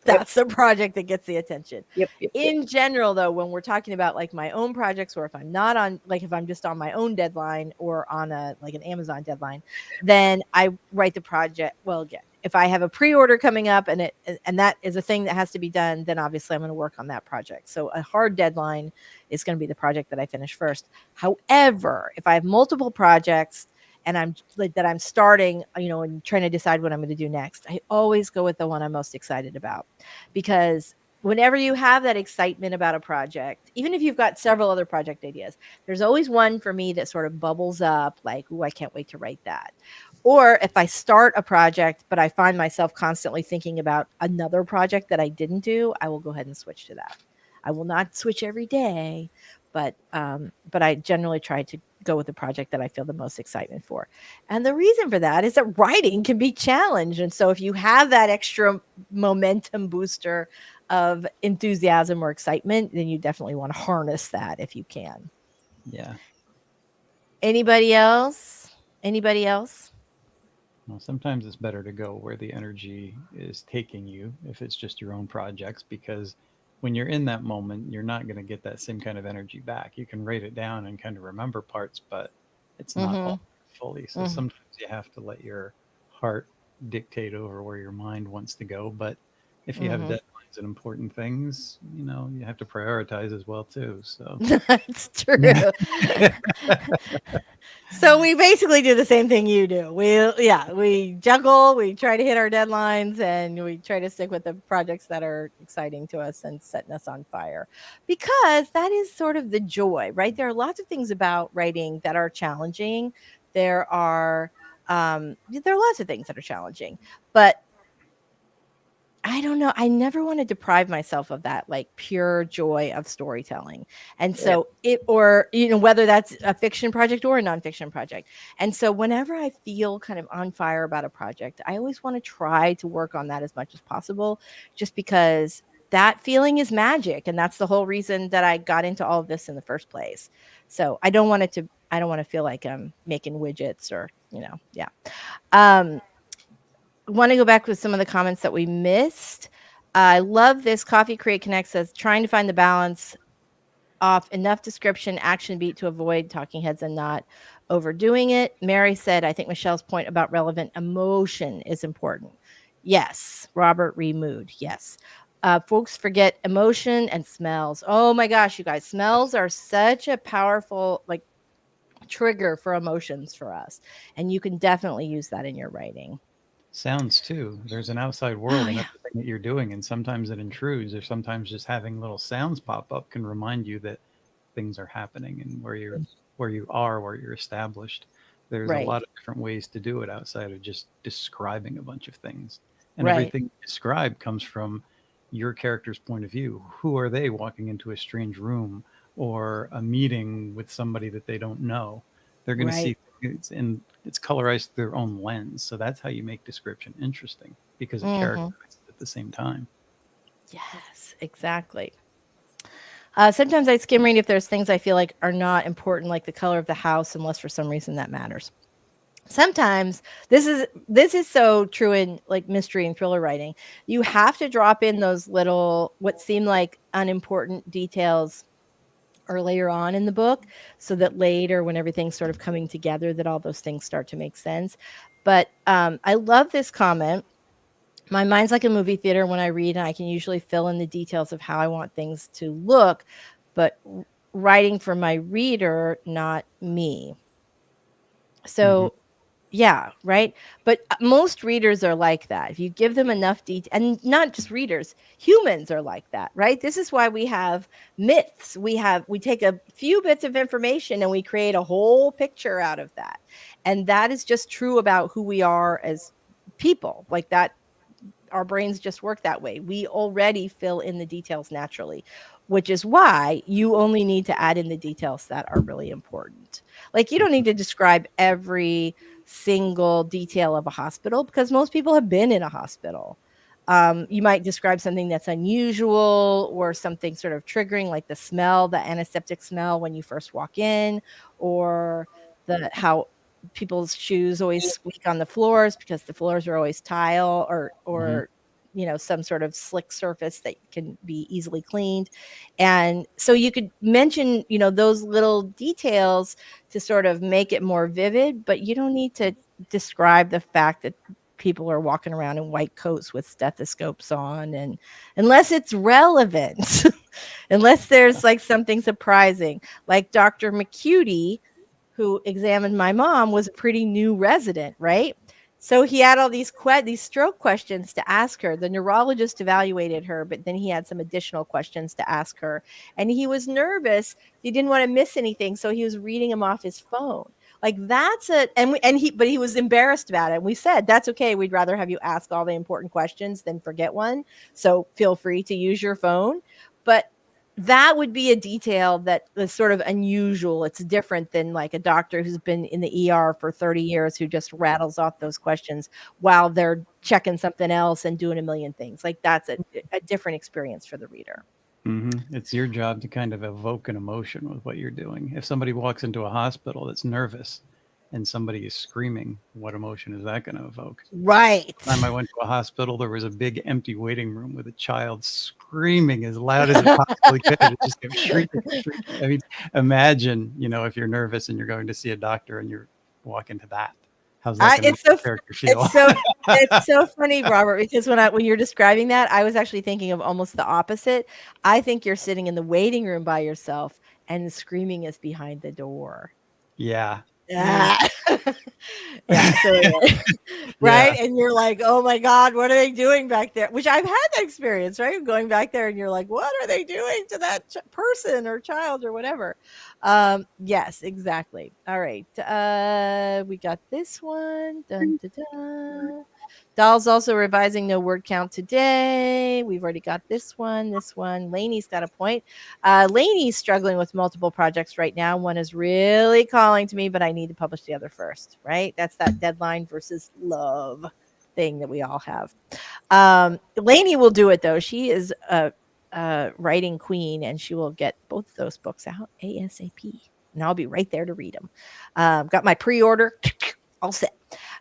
yep, That's the project that gets the attention. yep. In general, though, when we're talking about like my own projects, or if I'm not on, like if I'm just on my own deadline or on a like an Amazon deadline, then I write the project. Well, again, if I have a pre-order coming up and that is a thing that has to be done, then obviously I'm going to work on that project. So a hard deadline is going to be the project that I finish first. However, if I have multiple projects and I'm like that I'm starting, and trying to decide what I'm going to do next, I always go with the one I'm most excited about, because whenever you have that excitement about a project, even if you've got several other project ideas, there's always one for me that sort of bubbles up like, oh, I can't wait to write that. Or if I start a project, but I find myself constantly thinking about another project that I didn't do, I will go ahead and switch to that. I will not switch every day, but I generally try to go with the project that I feel the most excitement for. And the reason for that is that writing can be challenged. And so if you have that extra momentum booster of enthusiasm or excitement, then you definitely want to harness that if you can. Yeah. Anybody else? Anybody else? Well, sometimes it's better to go where the energy is taking you if it's just your own projects, because when you're in that moment, you're not going to get that same kind of energy back. You can write it down and kind of remember parts, but it's not all Mhm. fully. So Mhm. sometimes you have to let your heart dictate over where your mind wants to go. But if you have Mhm. deadlines and important things, you have to prioritize as well too. So That's true. So we basically do the same thing you do. We juggle, we try to hit our deadlines, and we try to stick with the projects that are exciting to us and setting us on fire. Because that is sort of the joy, right? There are lots of things about writing that are challenging. There are lots of things that are challenging, but I don't know. I never want to deprive myself of that like pure joy of storytelling. And Yeah. so whether that's a fiction project or a nonfiction project. And so whenever I feel kind of on fire about a project, I always want to try to work on that as much as possible, just because that feeling is magic. And that's the whole reason that I got into all of this in the first place. So I don't want to feel like I'm making widgets or, yeah. Um, Want to go back with some of the comments that we missed. I love this. Coffee Create Connect says trying to find the balance off enough description, action beat to avoid talking heads and not overdoing it. Mary said, I think Michelle's point about relevant emotion is important. Yes. Robert Remood. Yes. Folks forget emotion and smells. Oh my gosh, you guys, smells are such a powerful like trigger for emotions for us. And you can definitely use that in your writing. sounds too. There's an outside Oh world in yeah. everything that you're doing, and sometimes it intrudes, or sometimes just having little sounds pop up can remind you that things are happening and where you're established. There's a Right. lot of different ways to do it outside of just describing a bunch of things. And Right. everything you describe comes from your character's point of view. Who are they walking into a strange room or a meeting with somebody that they don't know? They're going to Right. see things, and it's colorized through their own lens. So that's how you make description interesting, because it Mm-hmm. characterizes at the same time. Yes, exactly. Sometimes I skim read if there's things I feel like are not important, like the color of the house, unless for some reason that matters. Sometimes this is so true in like mystery and thriller writing. You have to drop in those little what seem like unimportant details earlier on in the book, so that later when everything's sort of coming together, that all those things start to make sense. But I love this comment. My mind's like a movie theater when I read, and I can usually fill in the details of how I want things to look, but writing for my reader, not me. So, yeah, right? But most readers are like that. If you give them enough detail, and not just readers, humans are like that, right? This is why we have myths. We take a few bits of information and we create a whole picture out of that. And that is just true about who we are as people. Like that, our brains just work that way. We already fill in the details naturally, which is why you only need to add in the details that are really important. Like you don't need to describe every single detail of a hospital, because most people have been in a hospital. You might describe something that's unusual or something sort of triggering, like the smell, the antiseptic smell when you first walk in, or the how people's shoes always squeak on the floors because the floors are always tile or some sort of slick surface that can be easily cleaned. And so you could mention those little details to sort of make it more vivid, but you don't need to describe the fact that people are walking around in white coats with stethoscopes on, and unless it's relevant. Unless there's like something surprising, like Dr. McCuty, who examined my mom, was a pretty new resident, right? So he had all these stroke questions to ask her. The neurologist evaluated her, but then he had some additional questions to ask her. And he was nervous. He didn't want to miss anything, so he was reading them off his phone. Like that's it. But he was embarrassed about it. We said, that's okay. We'd rather have you ask all the important questions than forget one. So feel free to use your phone. But that would be a detail that is sort of unusual. It's different than like a doctor who's been in the ER for 30 years who just rattles off those questions while they're checking something else and doing a million things. Like that's a different experience for the reader. It's your job to kind of evoke an emotion with what you're doing. If somebody walks into a hospital that's nervous and somebody is screaming, what emotion is that going to evoke? Right. The time I went to a hospital, there was a big empty waiting room with a child screaming as loud as it possibly could. It just kept shrieking, shrieking. I mean, imagine, if you're nervous and you're going to see a doctor and you're walking to that. How's that going to make your character feel? It's so funny, Robert, because when you're describing that, I was actually thinking of almost the opposite. I think you're sitting in the waiting room by yourself and the screaming is behind the door. Yeah. Yeah. Yeah. So right. Yeah. And you're like, oh my God, what are they doing back there? Which I've had that experience, right? Going back there and you're like, what are they doing to that person or child or whatever? Yes, exactly. All right. We got this one. Dun, dun, dun. Doll's also revising no word count today. We've already got this one. Lainey's got a point. Lainey's struggling with multiple projects right now. One is really calling to me, but I need to publish the other first, right? That's that deadline versus love thing that we all have. Lainey will do it though. She is a writing queen and she will get both of those books out ASAP. And I'll be right there to read them. Got my pre-order all set.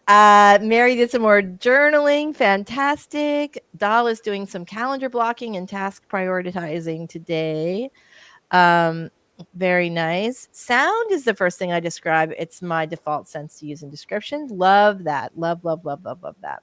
Mary did some more journaling. Fantastic. Doll is doing some calendar blocking and task prioritizing today. Very nice. Sound is the first thing I describe. It's my default sense to use in descriptions. Love that. Love that.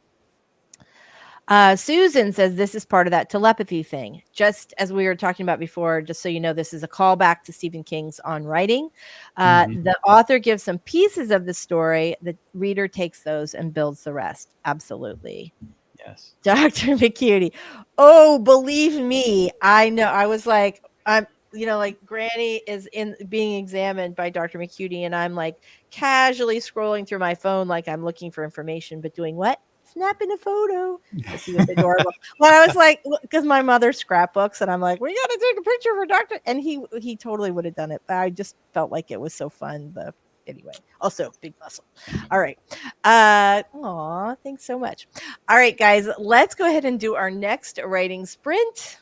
Susan says this is part of that telepathy thing. Just as we were talking about before, just so you know, this is a callback to Stephen King's On Writing. The author gives some pieces of the story. The reader takes those and builds the rest. Absolutely. Yes. Dr. McCuty. Oh, believe me, I know. I was like, like Granny is being examined by Dr. McCuty, and I'm like casually scrolling through my phone like I'm looking for information, but doing what? Snapping a photo. He was adorable. Well, I was like, because my mother scrapbooks, and I'm like, we got to take a picture for Doctor. And he totally would have done it. But I just felt like it was so fun, the anyway, also big muscle. All right. Aw, thanks so much. All right, guys, let's go ahead and do our next writing sprint.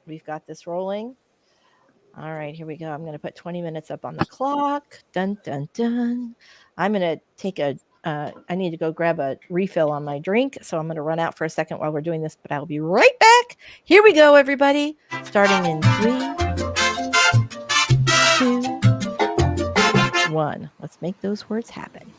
We've got this rolling. All right, here we go. I'm going to put 20 minutes up on the clock. Dun, dun, dun. I'm going to take I need to go grab a refill on my drink. So I'm going to run out for a second while we're doing this, but I'll be right back. Here we go, everybody. Starting in 3, 2, 1. Let's make those words happen.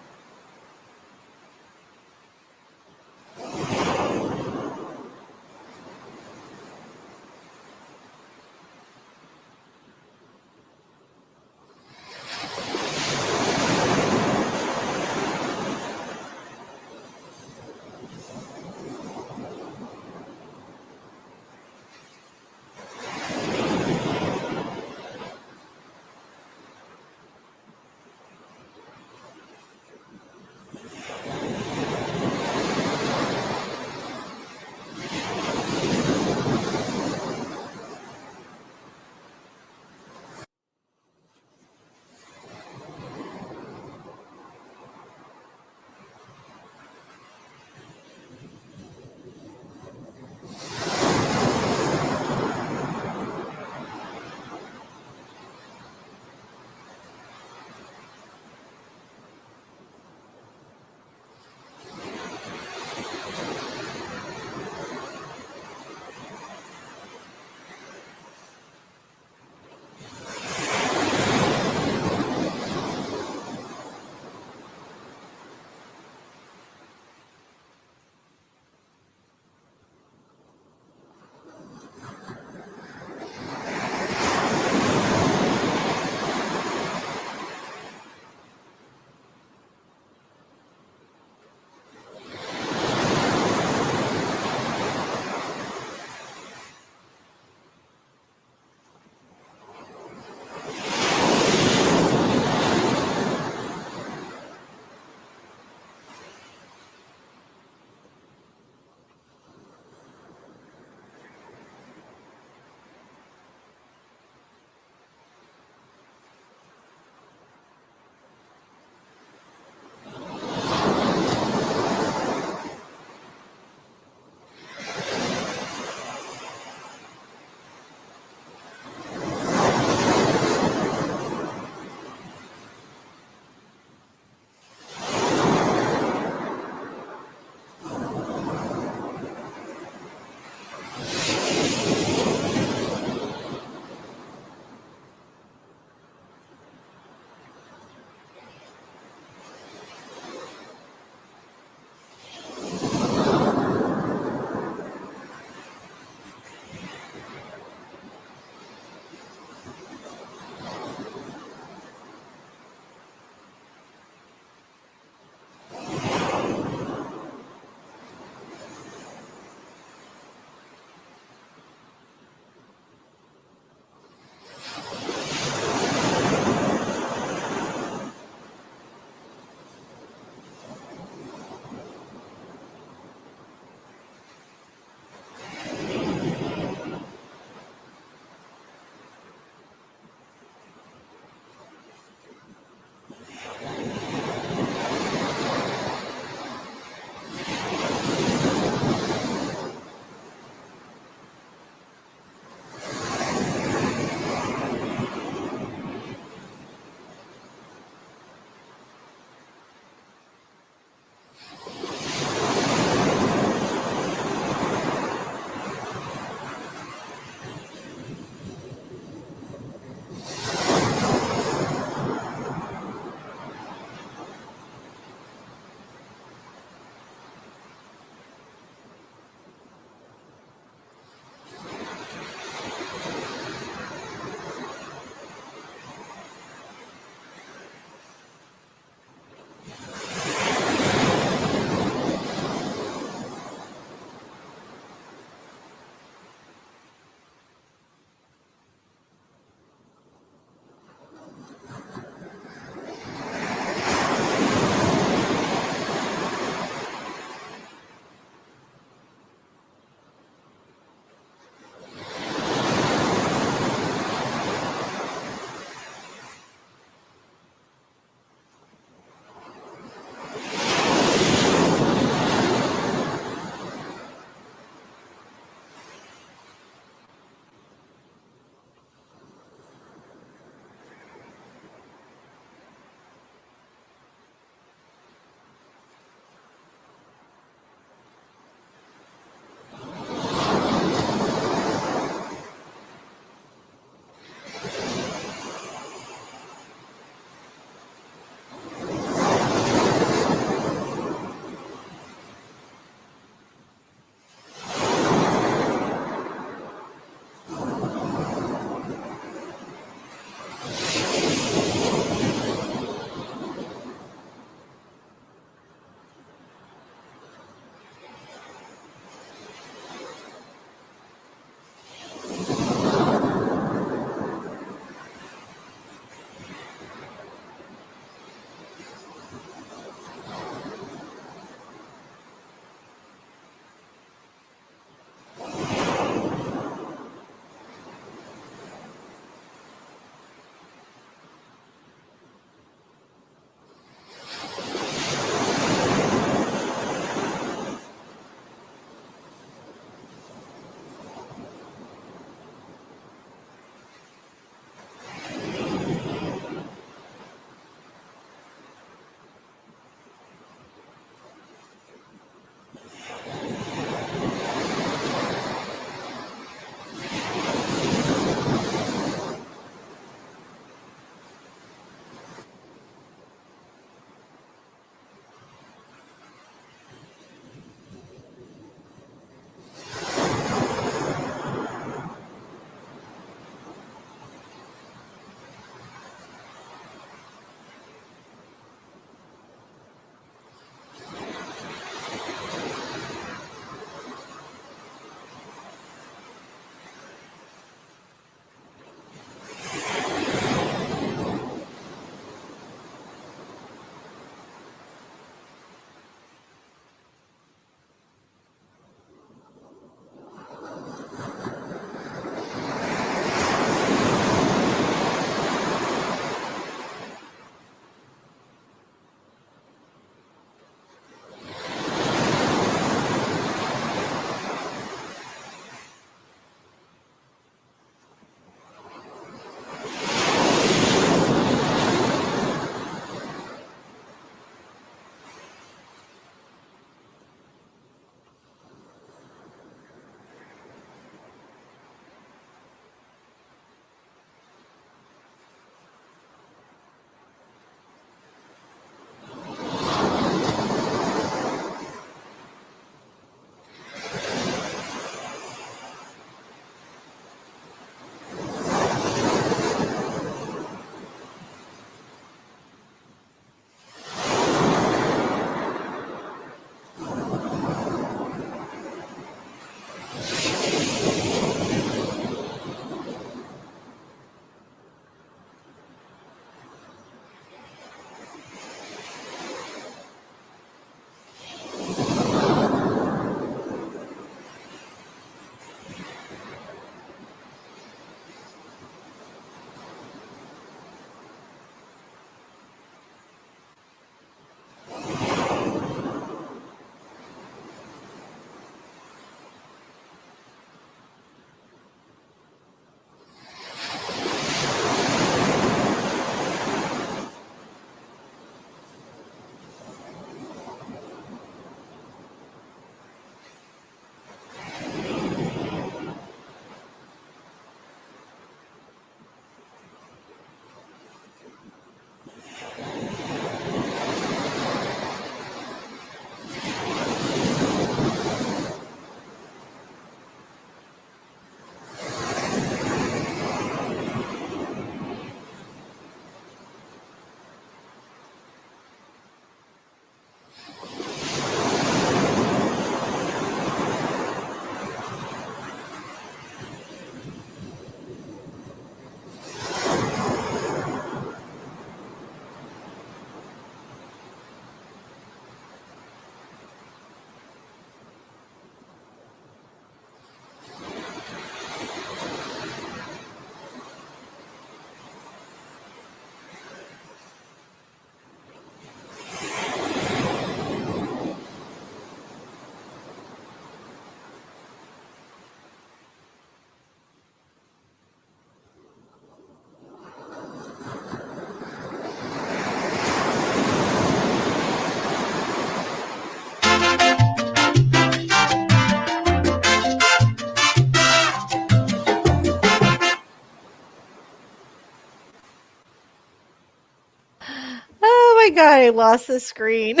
god, I lost the screen.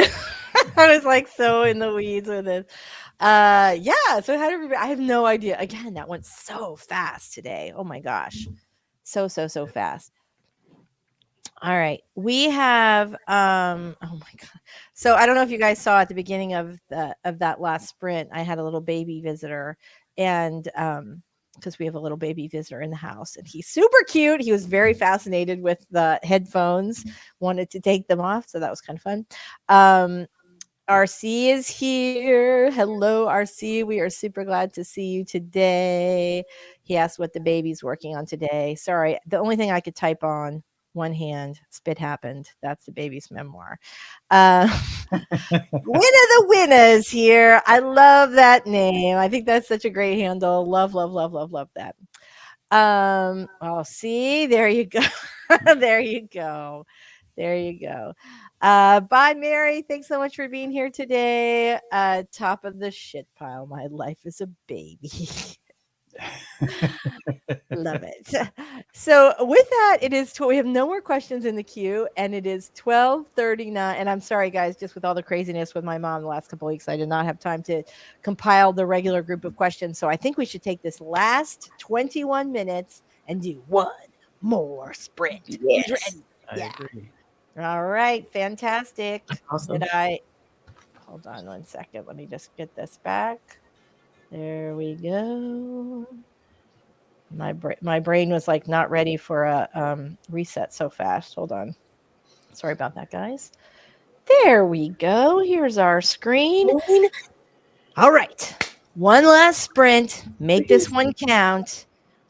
I was like so in the weeds with it. Yeah, so how did I have no idea. Again, that went so fast today. Oh my gosh. So fast. All right. We have oh my god. So I don't know if you guys saw at the beginning of that last sprint, I had a little baby visitor, and because we have a little baby visitor in the house, and he's super cute. He was very fascinated with the headphones, wanted to take them off, so that was kind of fun. RC is here. Hello, RC. We are super glad to see you today. He asked what the baby's working on today. Sorry, the only thing I could type on one hand, spit happened. That's the baby's memoir. Winner the Winners here. I love that name. I think that's such a great handle. Love that. Oh, see, there you go. There you go. There you go. Bye, Mary. Thanks so much for being here today. Top of the shit pile. My life is a baby. Love it. So with that, it is we have no more questions in the queue, and it is 12:39. And I'm sorry, guys, just with all the craziness with my mom the last couple of weeks, I did not have time to compile the regular group of questions. So I think we should take this last 21 minutes and do one more sprint. Yes. Who's ready? I agree. All right, fantastic. Awesome. Hold on one second? Let me just get this back. There we go. My brain was like not ready for a reset so fast. Hold on. Sorry about that, guys. There we go. Here's our screen. All right. One last sprint. Make this one count.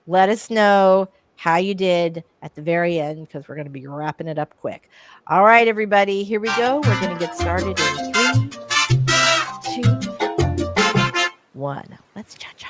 Let us know how you did at the very end, because we're going to be wrapping it up quick. All right, everybody. Here we go. We're going to get started in 3, 2, 1. Let's cha-cha.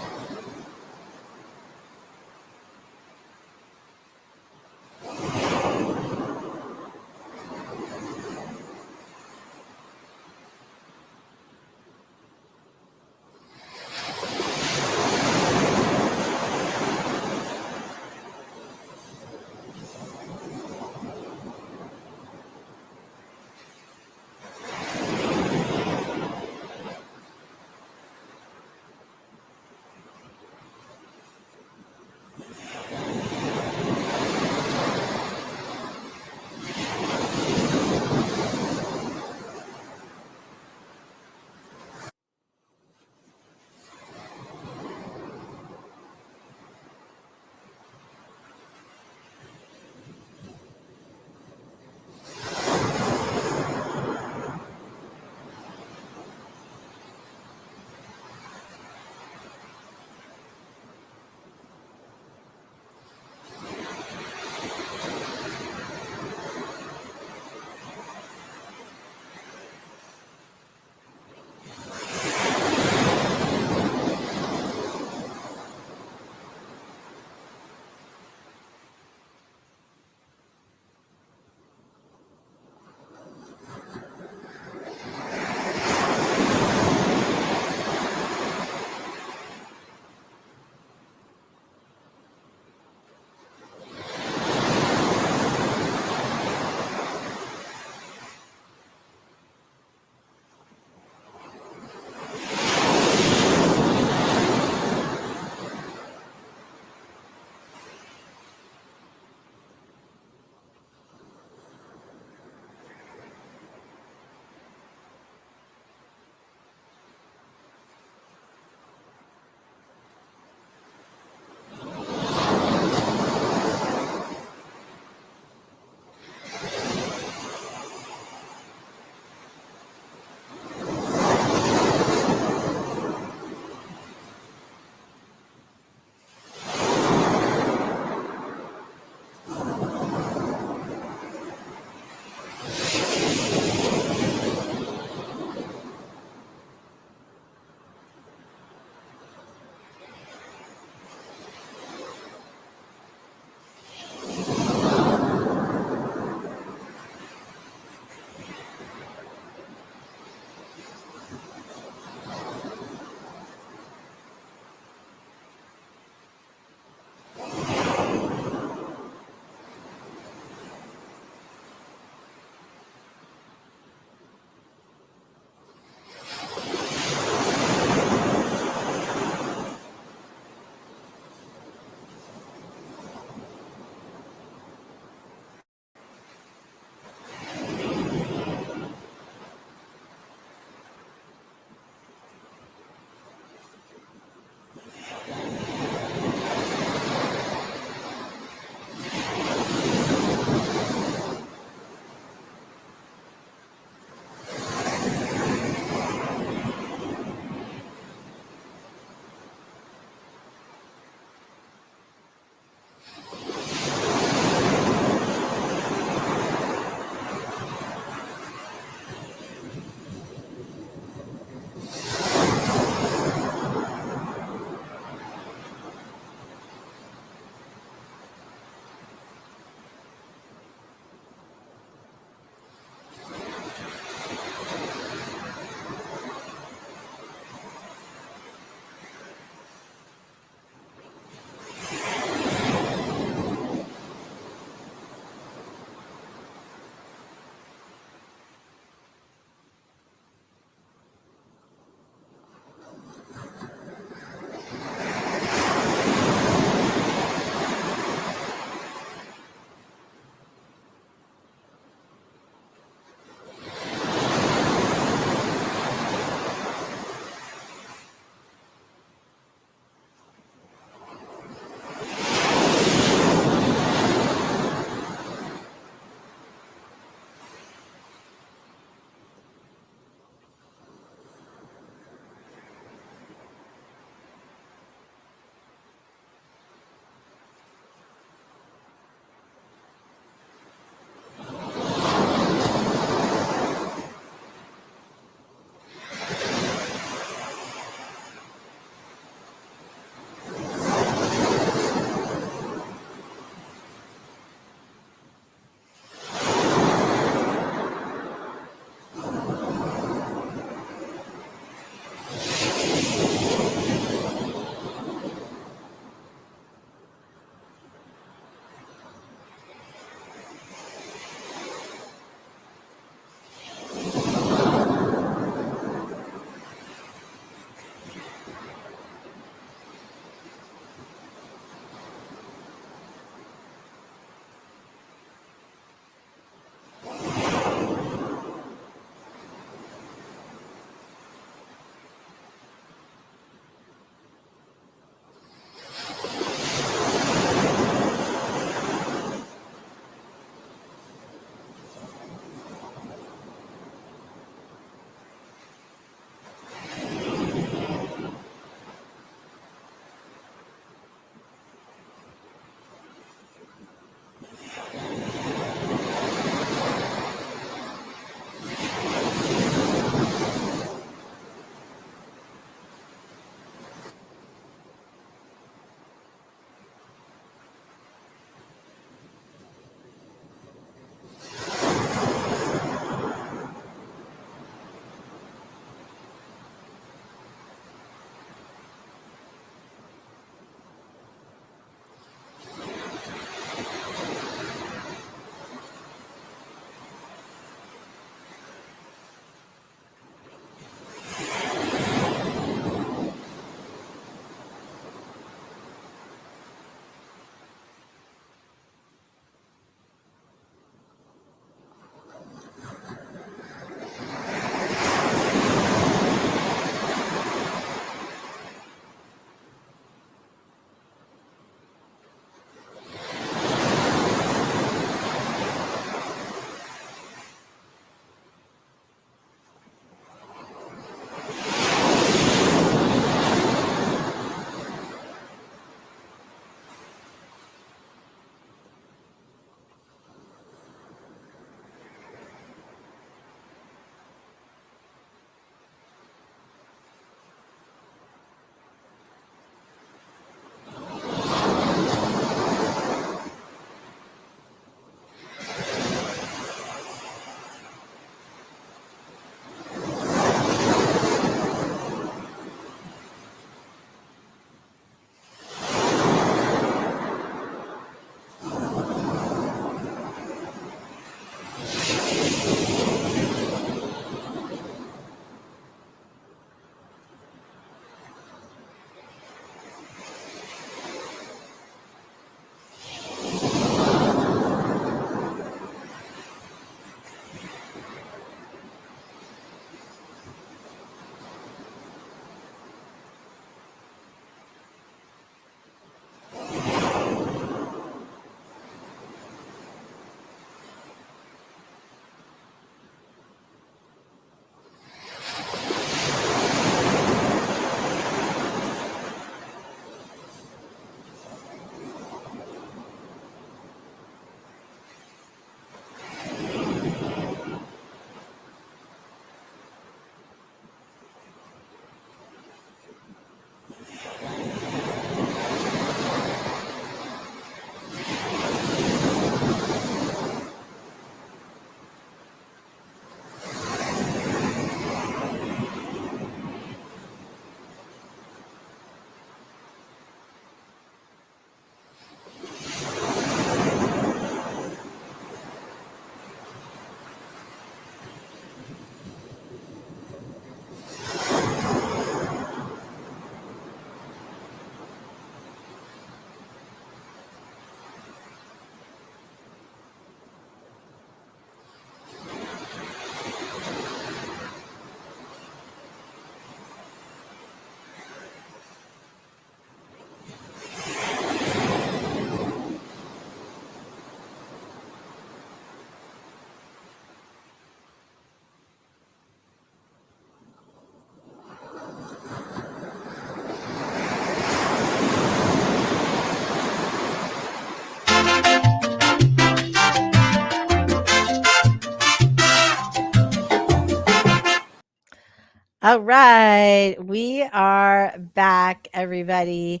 All right, we are back, everybody.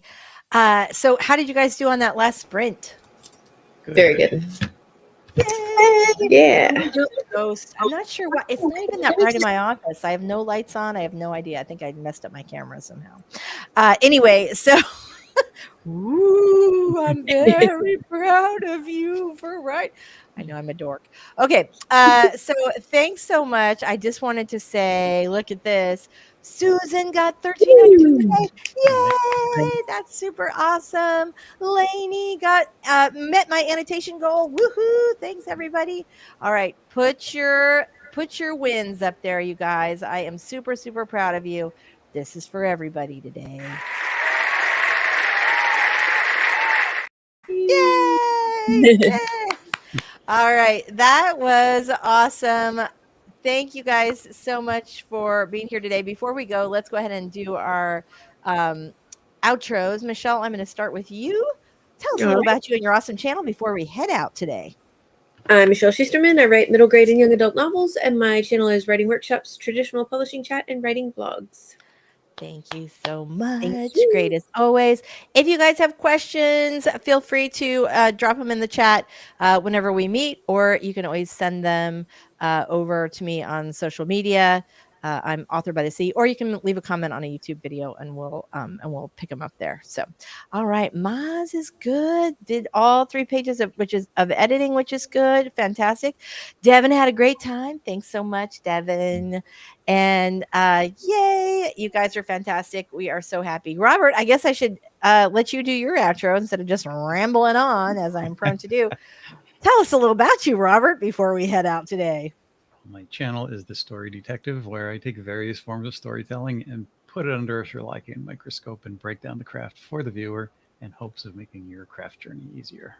So how did you guys do on that last sprint? Very good. Yeah. Yeah. Ghost. I'm not sure why. It's not even that bright in my office. I have no lights on. I have no idea. I think I messed up my camera somehow. Anyway, so ooh, I'm very proud of you for right. I know I'm a dork. Okay. So thanks so much. I just wanted to say, look at this. Susan got 1,300 today. Yay! That's super awesome. Lainey got met my annotation goal. Woohoo! Thanks everybody. All right, put your wins up there, you guys. I am super super proud of you. This is for everybody today. Yay! Yay! All right, that was awesome. Thank you guys so much for being here today. Before we go, let's go ahead and do our outros. Michelle, I'm going to start with you. Tell us a little about you and your awesome channel before we head out today. I'm Michelle Schusterman. I write middle grade and young adult novels, and my channel is Writing Workshops, Traditional Publishing Chat, and Writing Blogs. Thank you so much. Great as always. If you guys have questions, feel free to drop them in the chat whenever we meet, or you can always send them over to me on social media. I'm Author by the Sea, or you can leave a comment on a YouTube video and we'll pick them up there. So, all right, Maz is good. Did all 3 pages of editing, which is good. Fantastic. Devin had a great time. Thanks so much, Devin. And yay, you guys are fantastic. We are so happy. Robert, I guess I should let you do your outro instead of just rambling on as I'm prone to do. Tell us a little about you, Robert, before we head out today. My channel is The Story Detective, where I take various forms of storytelling and put it under a Sherlockian microscope and break down the craft for the viewer in hopes of making your craft journey easier.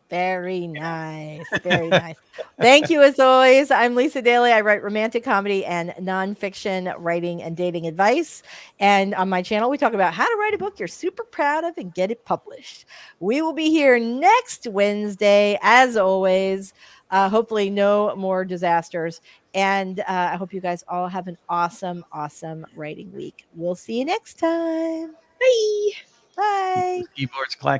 Very nice. Very nice. Thank you as always. I'm Lisa Daly. I write romantic comedy and nonfiction writing and dating advice. And on my channel, we talk about how to write a book you're super proud of and get it published. We will be here next Wednesday, as always. Hopefully no more disasters. And I hope you guys all have an awesome, awesome writing week. We'll see you next time. Bye. Bye. Keyboards clacking.